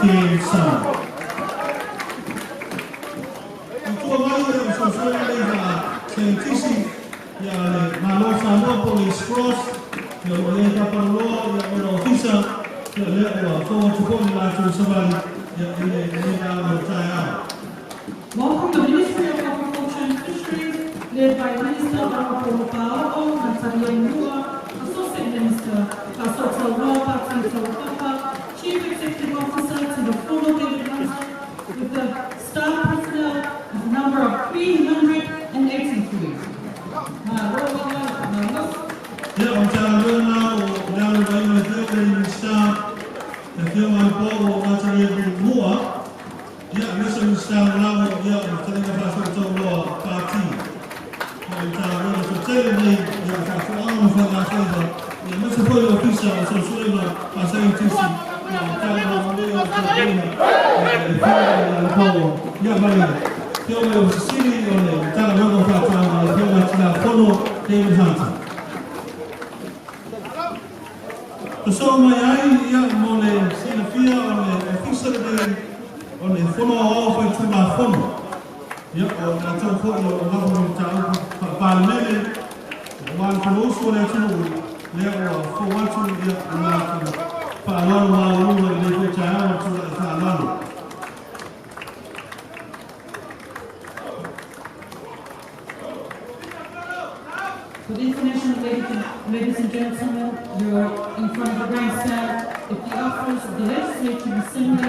came some. Itu awal yang sesuai dengan sentisi yang malu sama polis cross yang boleh dapat law yang berofficial yang lepas forward to go to somebody yang ini dalam saya. Welcome to the Ministry of Agriculture and Fisheries, led by Minister Honorable Paolo Natalia Mua, Associate Minister Kasota Roba Tantokapa, Chief Executive Officer to the Full David Hunter, with the staff personnel of a number of 383. Ya, macam mana dalam banyak negara staff, firman Paul Natalia Mua, ya, macam staff lama ya, terima kasih untuk parti. Macam mana secara ni, ya, kalau orang mengatakan masih boleh official sesuai dengan pasal intisi kalau boleh ya balik dia boleh sini oleh cara mengatakan dia macam follow David Hunter semua yang boleh silvia oleh official oleh follow off itu lah follow ya atau follow orang tahu parlimen orang terus boleh tahu leo for what you get Fa'alalu ma'alumu ilaihi ta'ala wa fa'alalu. Good information, ladies and gentlemen, you're in front of the grandstand. If the office of the Legislative Assembly,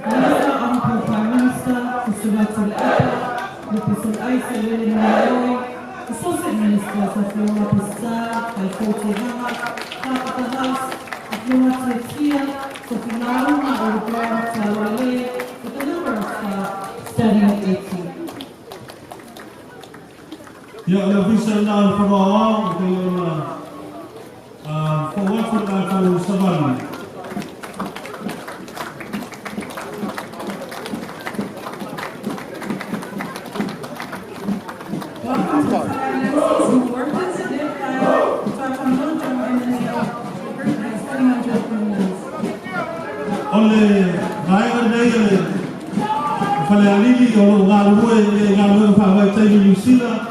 Minister Honorable Prime Minister, Kusulatul Eka, Lupisul Aisa Lili Malawi, Associate Ministers of Flora Pista, Alfoti Hama, Clerk of the House, of Flora Tekia, Sophie Naruma, Uruguay, Tawale, with a number of staff standing at 18. Ya, official now from awal for what we got to Savannah. Welcome to Finance and Workers, led by Dr. Mojo and 300 criminals. Oleh baik ada fale alili o ngalu fa tai New Zealand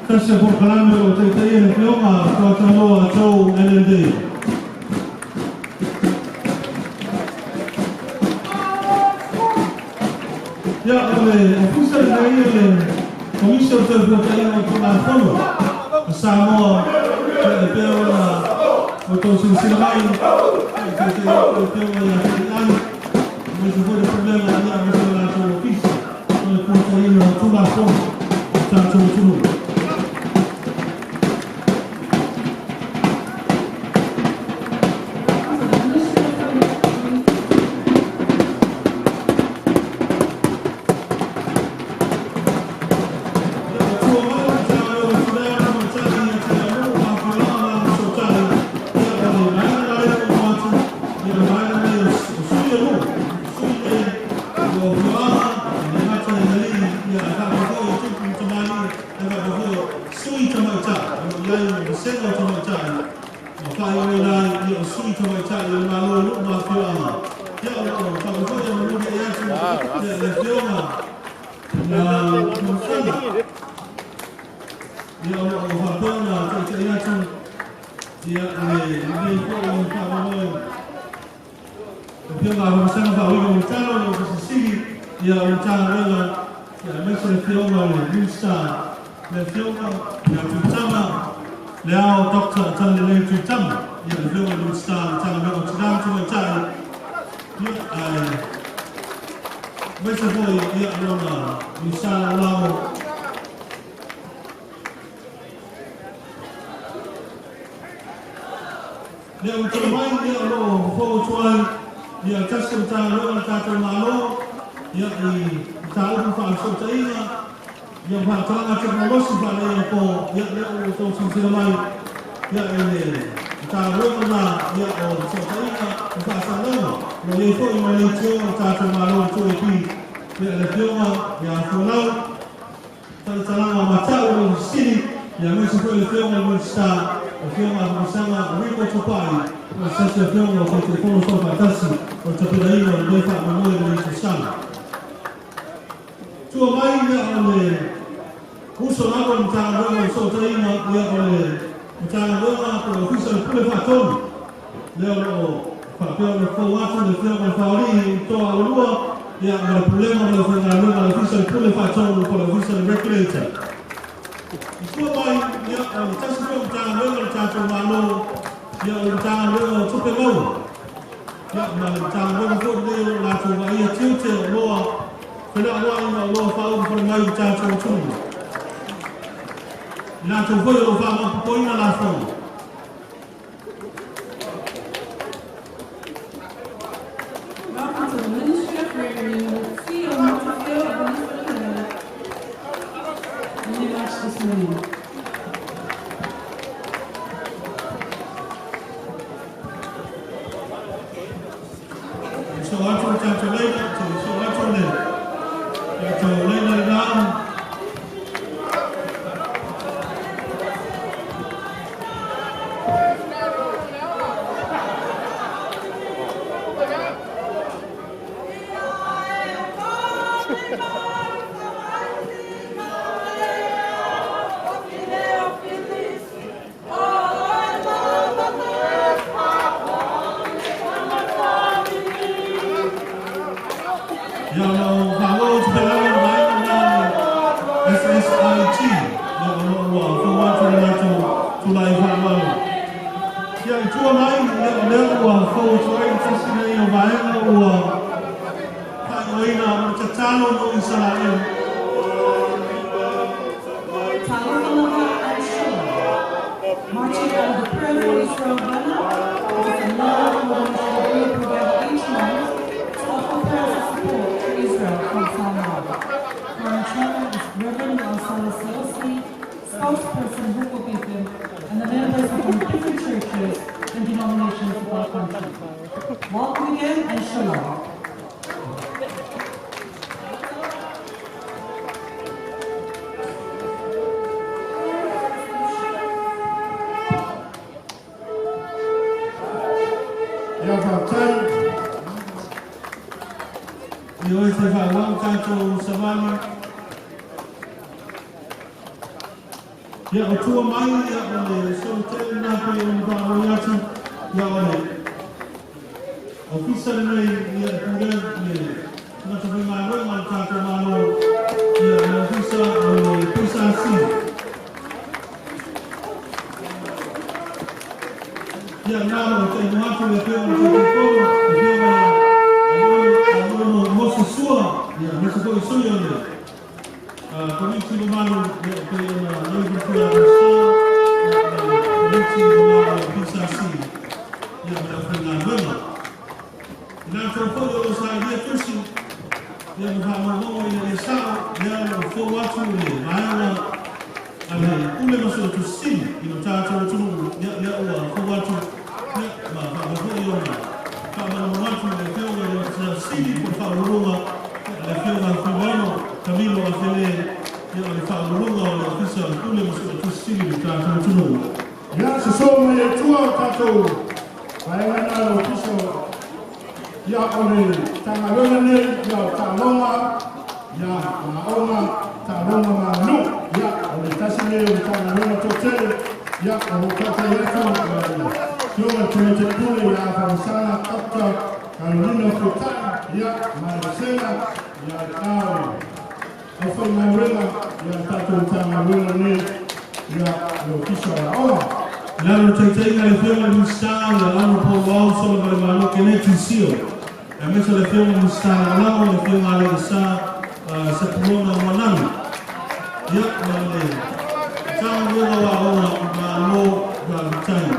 kasi por kalame o tai na fioma ko tano atau NLD. Ya oleh official dari Commission Terbuka untuk Fono Samoa Peona untuk silsilah kita yang masih ada problem ada masalah office untuk Fono Fono Yo, Fiona, and not to the league, yeah, I got before you took me to my league, I got before sweet to my child, you know, the single to my child. Kaya wala yung sweet to my child, yung malo mga Fiona. Yeah, pag before you move the answer, the Fiona, kung sana. Yeah, Fiona, the answer, yeah, hindi ko yung pamamayo. Fiona, kung sana pa, yung channel, yung sisigi, yung channel, yung message Fiona, yung star, the Fiona, yung chama, Leo Doctor Tanya Leo Chama, yeah, Fiona, yung star, channel, yung channel, yung channel, yeah, message boy, yeah, yung star, lao. Leo Chama, yeah, lo, forward one. Ya custom tahu kata malu, ya di tahu falso taina, ya bahkan akan mengusung pada yang ko, ya untuk sosial ya ini tahu mana ya orang taina bahasa lain, Malaysia Malaysia kata malu tu itu, ya lepas ya pulau, tanpa macam orang sini, ya mesti lepas mesti Fiona bersama Rico Tupai, sesi Fiona untuk telefon fantasi untuk pedai dan mereka memulai dari susah. Cuma main dia oleh usul aku macam orang usul terima dia oleh macam orang aku usul pulih faktor dia oleh faktor faktor dia Fiona Fauri untuk awal dia ada problem dengan Fiona dengan usul pulih faktor untuk usul regulator. Cuma main dia custom macam malu, dia macam super low. Ya, macam pun dia langsung ayah cium luar, tidak luar luar faham permai macam tu. Langsung pun luar faham poin langsung. Welcome to the Ministry of Revenue, CEO Montefiore of Venezuela. Let me watch this movie. So I told them to lay that to, so I told them to lay that down. Yang kalau sebenarnya main SSIT, yang forward to live malu. Yang cuma main yang forward to sesi yang main tak main macam calon orang Israel. Marching out of the prayer for Israel banner, with a love organization provided each month to offer prayers of support to Israel from Salman. Current chairman is Reverend Al-Salih Selassie, spokesperson Hugo Bitham, and the members from different churches and denominations of our country. Welcome again and shalom. Ya Kapten, Yo este falang kanto sabani. Ya otua mai ya ole so tele na pe on ba oyati ya ole. Officer nei ya kuda ni na to ma ro ma kanto ma no ya officer ole pisa si. Ya na no te no atu le pe on te ko ya mesti kau isu yang ni. Komisi Pemanu yang berkuasa komisi Pemanu Bisasi yang berkenaan dengan. Dan terpadu saya dia terus yang berhamma yang Islam yang forward ni mana ada pula masuk tu sin yang cara tu dia forward tu dia apa yang kalau mana tu dia yang sin pun kalau rumah sa kule mo sa tusili ta ta tuno. Ya so me tua tato. Ai ana lo piso. Ya ole tanga lona ne ya talonga ya maonga talonga manu ya ole tasile tanga lona totele ya o kata yetu. Yo te kule ya fansana kapta Carolina Futana ya Marcela ya Tao. Ofo Manuela ya tato tanga lona ne ya lo piso ya Lalo teitinga le fiona mustanga lalo po wao solo vale malo keneti sio. E mesa le fiona mustanga lalo le fiona le sa sa corona manano. Ya male. Tama ngora wa ona malo ga vitani.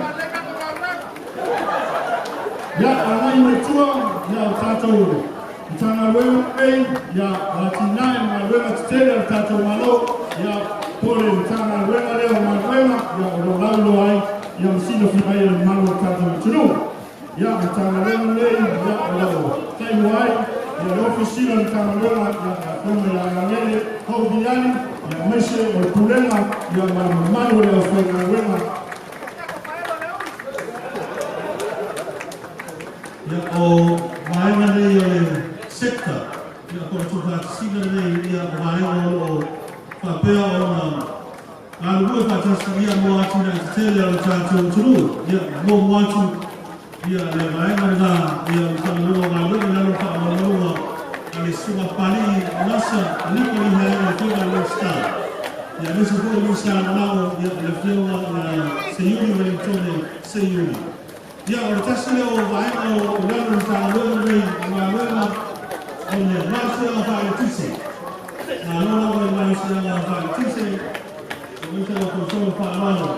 Ya anai metua ya tato. Tanga wewe ya latinai malwema titela tato malo ya pole tanga wewe leo malwema ya rolalo ai ya msindo fibaye malo tato tunu ya tanga wewe ya leo kai wai ya ofisina tanga wewe ya kama ya ngene hobiani ya meshe okulema ya malo ya fanga wewe Ya o maina le sector ya ko to ta sina le ya maina o papel ona alu fa ta sia mo ati na tele o ta turu ya mo watu ya le maina na ya ta lo na lo fa lo ali suma pali nasa ni ko ni ha na to ga sta ya ni so ko ni sta na ya le fio na se yuni le tone se yuni ya o tasile o maina o lo ta lo ni ma Onye maisha la fa tise. Na lona o maisha la fa tise. O maisha la console fa mano.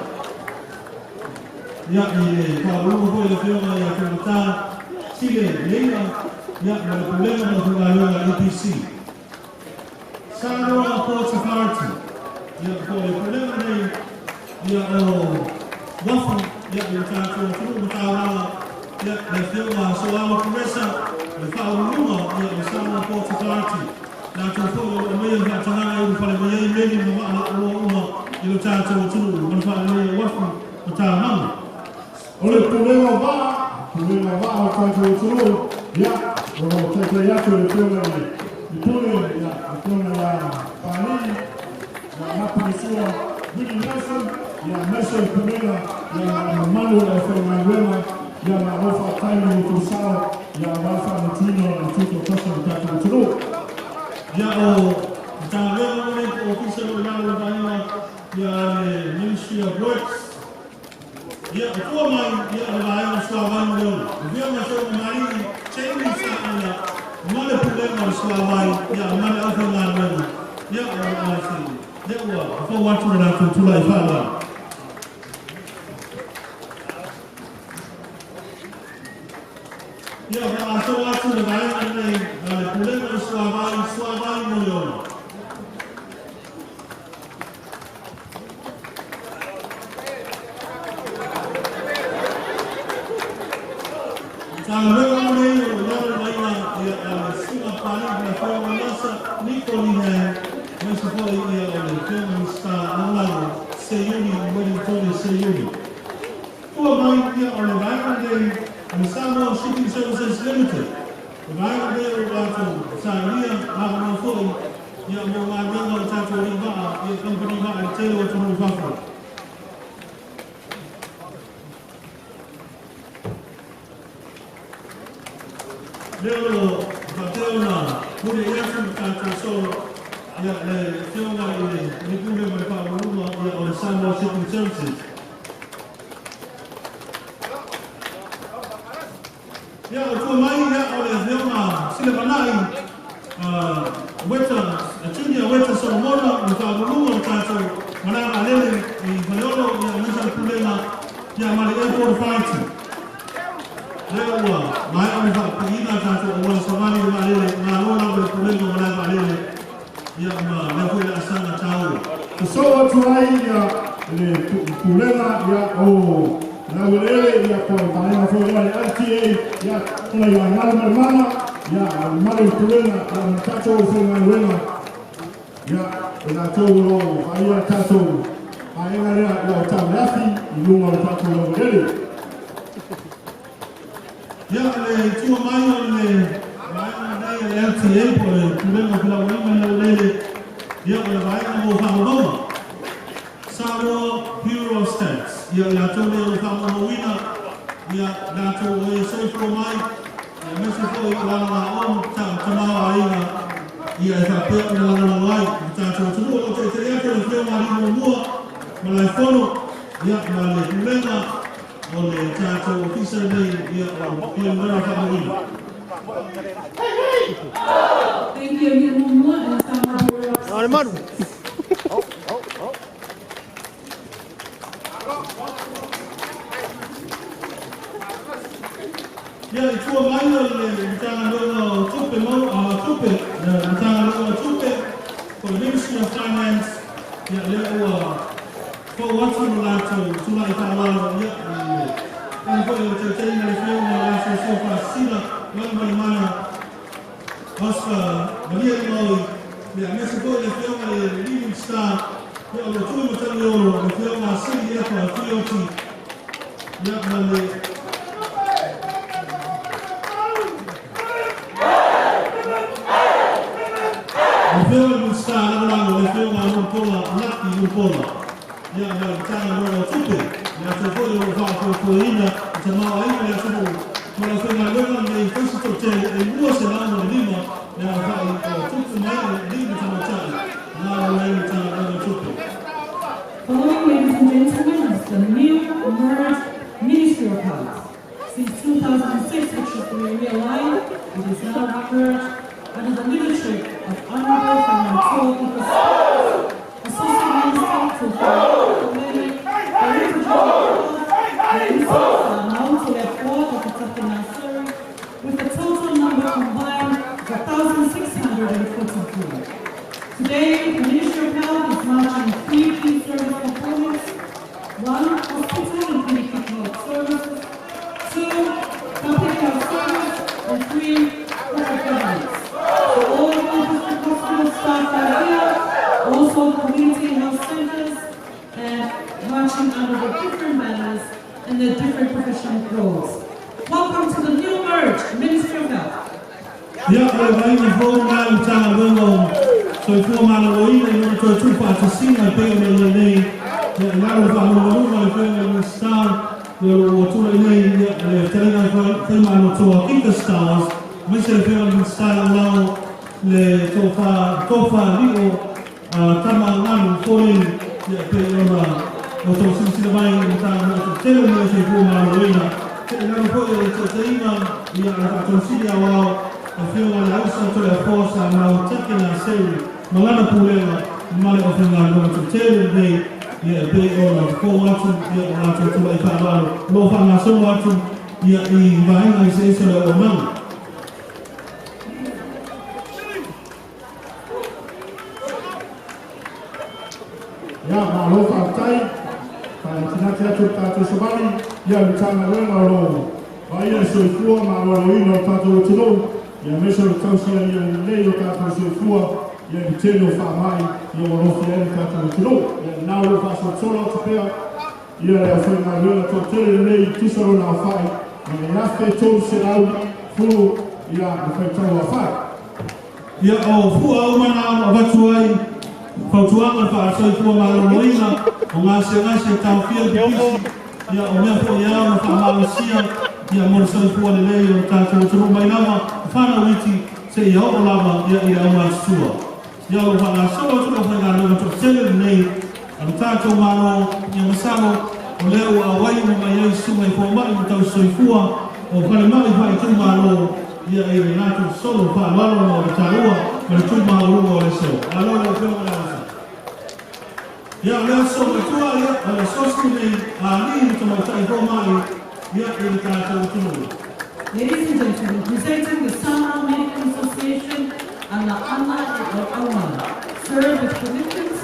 Ya ni kwa lugo ko le fiona ya kuta sile lenga ya na problema na kwa EPC. Sano a Port Authority. Ya kwa le problema ni ya wafu ya mtatu tu mtawa ya le fiona so ala kumesa le fa uluma ya Sano Port Authority. Na tufogo umeya hatana ya pale mwenye meli mwa uluma ilo tatu tu mfano wafu mtawa ole problema va wakati uturu ya tete yako ilikuwa ni ya kuna ya pani na hapo nisio Billy Nelson ya Nelson Kumela ya Manu ya Fernandema ya Marofa Taino Kusao ya Rafa Mtino na Tito Kosa wakati uturu ya o mtawa official wa ya Ministry of Works. Ya kwa mai ya bayo swabani leo. Vio masho mali cheni sana. Male problema swabani ya male afanya leo. Ya asi. Ya kwa watu na kutula ifala. Ya kwa watu na bayo na problema swabani leo. Wewe mwenyewe unaona maana ya sima pale na kwa nasa niko ni msifo ya kama sta nalalo seyuni mwini tone seyuni kwa maana ya online msamo shipping services limited maana ndio watu salia hapo mfoi ya mwanadamu tatu riba ya kampuni ba tele watu mfafa leo batona kule yetu mtataso ya fiona ile ni kule mpa huduma ya Sano Shipping Services ya kwa maana ya fiona sile banai weta chini weta Solomona mpa huduma mtato maana alele ni bayolo ya mwisho kulema ya mali airport fighting leo mai amba kuina tatu wala samani malele na lona kwa kulendo wala malele ya ma na kwa sana tao so watu hai ya ile kulela ya na wale ya kwa maana kwa ya RTA ya kuna ya mama ya mali kulela ya mtato ufanya wema Ya, ina tōro, aia tātou, a enga rea o tāu rafi, I lunga o tātou lau rere. Ya, le tua mai o le vaina nei le LTA po le kurenga pila wainga lau lele, ya o le vaina mo whangaronga. Samoa Bureau of Stats, ya le atone o whangaronga, ya nato o e soifo mai, ya mese fo I wala o tamawa ainga, ia e whapea na lana mai, I tātou tunu o te ate o whio marino mua, ma lai whono, ia ma le kurenga, o le tātou ofisa nei, ia o ia mara whamarina. Thank you, Amigo Mua, and Samoa Bureau of Stats. Ia I tua mai o le tanga loa tupe tupe, le tanga loa tupe, for the Ministry of Finance, ia le ua ko watu no lato tula I tāwala ia I ko e te teina le whio na laso sofa sina, langa I mana Oscar Maria Moi, ia mese ko le whio na le Living Star, ia o le tui matani oro, le whio na City Epa, Fioti, ia ma le le whio na Star, le whio na Mumpola, Laki Mumpola, ia ma le tanga loa tupe, ia te kore o whaakoina, te mawa ina ia tupu, ma la whenga loa nei whasito te e mua se lama le lima, ia whai tupu mai le lima tamatai, nā nei tanga loa tupe. Following, ladies and gentlemen, is the new merged Ministry of Health. Since 2006, which was realigned, it is now merged under the leadership of Honorable Fernando Nicos, Associate Minister to Family, the Refugee the incidents are now to their fourth of Itapi Nasuri, with a total number combined of 1,643. Today, the Ministry of Health is launching 3 key service components: 1, hospital and clinical health services; 2, public health service; and 3, corporate governance. So all district hospital staff are here, also community health centers, and launching under the different banners and their different professional roles. Welcome to the new merged Ministry of Health. Ia o le vaina hou ngā I tanga loa, so I fua mana o ina I noto e tupa ata sina peo me le nei, ia I ngaro whamarunga I whenga I Star, ia o tula I nei, ia le terenga I whaimano toa Kika Stars, mese le whenga I Star lao, le tofa rio, tama nganu foreign, ia peo na, o tō sinsina mai I tanga loa, tele me se fua mana o ina, te ngaro koe e te teina, ia a tō sini awao, I feel like I also to the force and now taking a series. Malana Pulela, Mali of England, to tell you they, yeah, they all are 4 watching, yeah, watching to like Pablo, Lofana, so watching, yeah, in behind I say so or none. Ya, ma lofa tai, ka tina tia tu tātou sabari, ya mitanga renga ro, wa ia soifua ma waroina o tātou tino, ia mesa o tausia ia lei o tātou soifua, ia vitene o whamai, ia warofi ene tātou tino, ia nāro whaso tōra o te pea, ia rea whainga renga tō tere lei tisaro nā whai, ma me rafte tōru se rau, furu, ia me whai tau a whai. Ia o fua au mana o watu ai, whautuanga whaasoi fua maromoina, o ngā se tau whia bipisi, ia o mea fua iau na whamarasia, ia mora soi fua le lei o tātou turu mai nama, whana witi se ia o lava ia au ngā sua. Ia o whana soa turu whai ngā runga tō tele nei, a tātou maro, ia masano, o leo a wai mo mai ei suma I fua mai mo tau soi fua, o whare mai whai tū maro, ia e nātou solo wha lalo no o tāua, ma le tū maro o le so. Alo le whio mai asa. Ia leo so me tua ia, a le soski nei, a ni mo tamo tai fua mai, ia e le tātou tūnui. Ladies and gentlemen, presenting the Samoa Medical Association and the Ana Awana, served with commitment,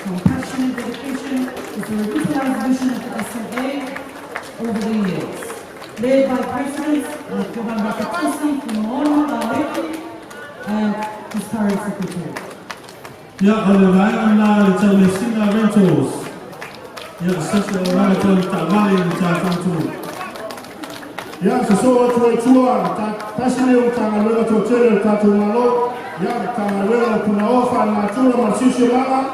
compassion and dedication to the revitalized vision of the SMA over the years. Led by President Kobamba Katisi from Moana Aleki and his current secretary. Ya, oleh lain na Chamesina Rentals. Ya, sasa orang tu tak balik macam tu. Ya, sesuatu tua tasile utangalela totele tatu malo. Ya, tangalela kuna ofa na tula masisho lala.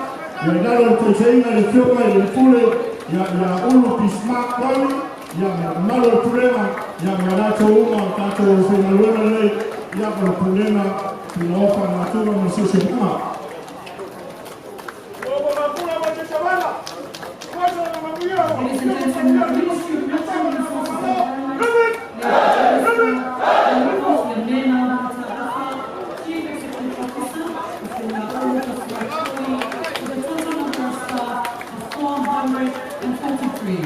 Ya, dalo teteina likioma ilikule. Ya, ulu pismak kwani. Ya, malo tulema. Ya, madato uma tato ufinalwena le. Ya, kulema kuna ofa na tula masisho lala. Ladies and gentlemen, the Ministry of Natural Resources and Environment, Chief Executive Officer, with a total number of staff of 443.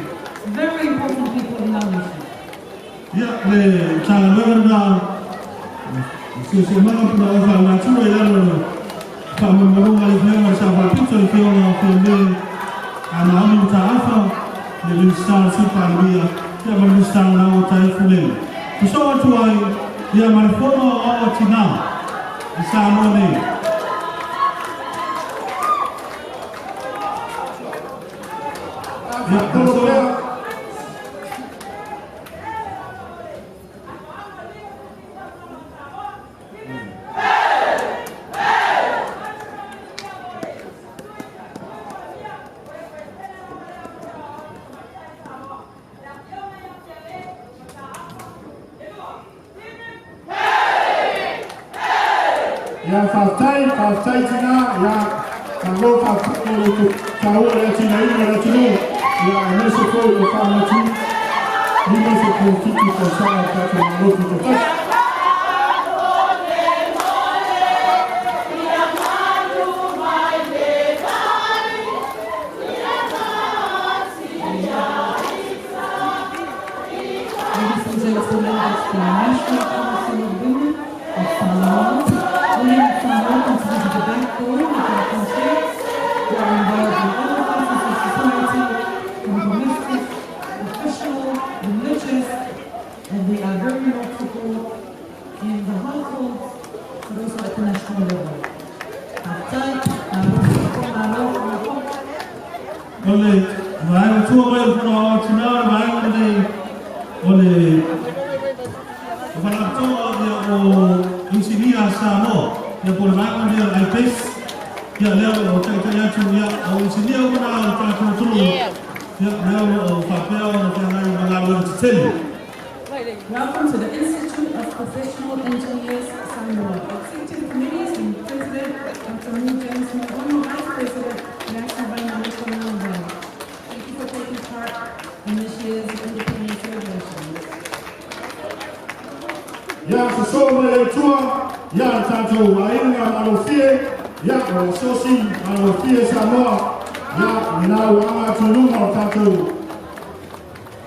Very important people in our nation. Ya, cara na sesemana kuna ofa na tula yalo kama mwanunga lifema shafa picha ikiwa na kumbele anaoni mtaafa nilistaa sipaambia ya manistaa na utaifu leo kusoma watu wa ya marifoma wa tina isamone ya kusoma Ya fastai tina ya kango fastai itu tahu ada tina ini ada tina ya meseko itu kami tina ini meseko kita pasal kata malu kita tak. Ladies and gentlemen, it's the National Council of Women of Samoa. Women of Samoa consider the backbone of our country. They are involved in all facets of society, from domestic, professional, religious, and they are very notable in the household, but also at the national level. oleh mai tu mai kuna tina mai oleh Falato dia o insinia Samoa dia por mai dia IPS dia leo o tanya tu dia o insinia kuna ta tu dia leo o papel o tanya mengalir tell. Welcome to the Institute of Professional Engineers, Samoa. Executive Committees and President Dr. Moo James Mugono, Vice President, National Environmental Movement. Thank you for taking part in this year's independence celebrations. Ya sesoma tua ya tato wainga malofie ya sosi malofie Samoa ya ninawa tuluma tato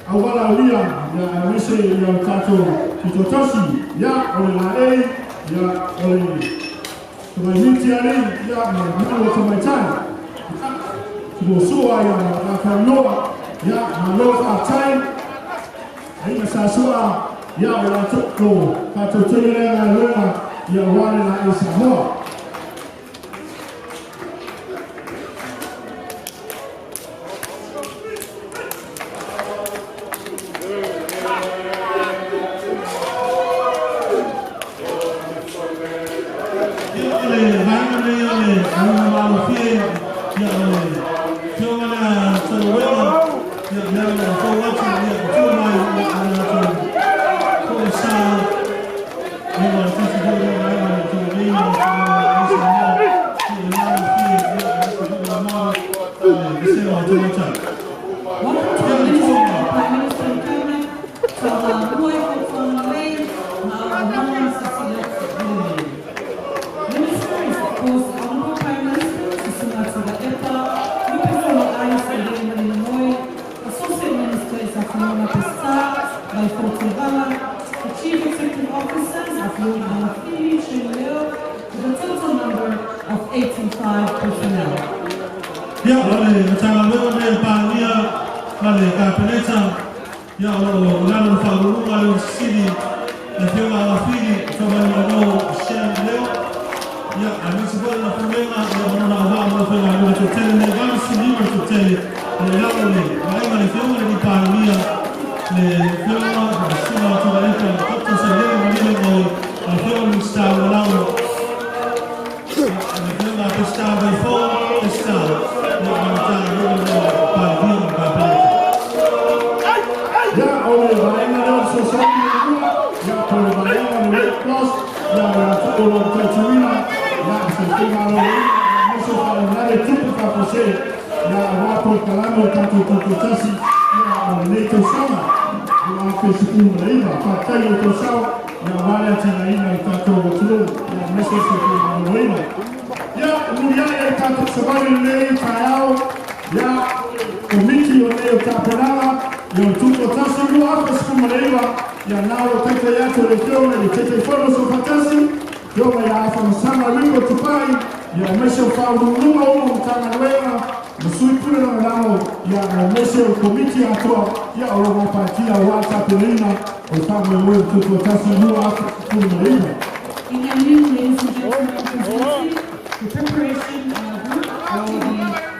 awala wia ya wise ya tato kitotoshi ya ole ya ole tumaiti ali ya mwana tumaitai kusoa ya akanoa ya malofa tai aina sasua ya watoto katotelea na lema ya wale na Samoa. Ya, amesifanya na kumema ya mwana wa mwana wa chotele na gani sinima chotele na laone waima ni fiona ni pahania ni fiona sima tunaita kapta sendele mwile ngoi na fiona ni star walao na fiona ni star before the star na mtana mwile pahania mbapeleka ya ole vaina leo society ya pole vaina ni Red Cross ya watoto Tatuina ya sistema leo mwisho kwa nale tupu kwa kose ya wapo kalamo tatu tutasi ya leto sana ya Facebook mlaiva kwa tayo tosao ya wale tinaina tatu watu ya mwisho kwa mlaiva ya muyaya tatu sababu leo tayao ya komiti yote tapenala ya tuko tasi kwa hapo siku mlaiva ya nao tete yako leo ni tete fono sofatasi Yoma ya afa msama liko tupai ya mesha ufaulu numa mtana wema msuipule na nao ya mesha komiti ato ya orogo patia wata pelina ufamu mwe tuko tasi yu afa kumalina. In your new, ladies and gentlemen, presenting the preparation group for the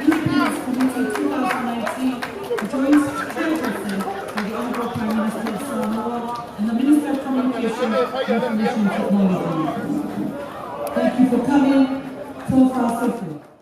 Independence Committee 2019 joint chairperson for the Honorable Prime Minister of Samoa and the Minister of Communication, Information Technology. Thank you for coming. So far, so good.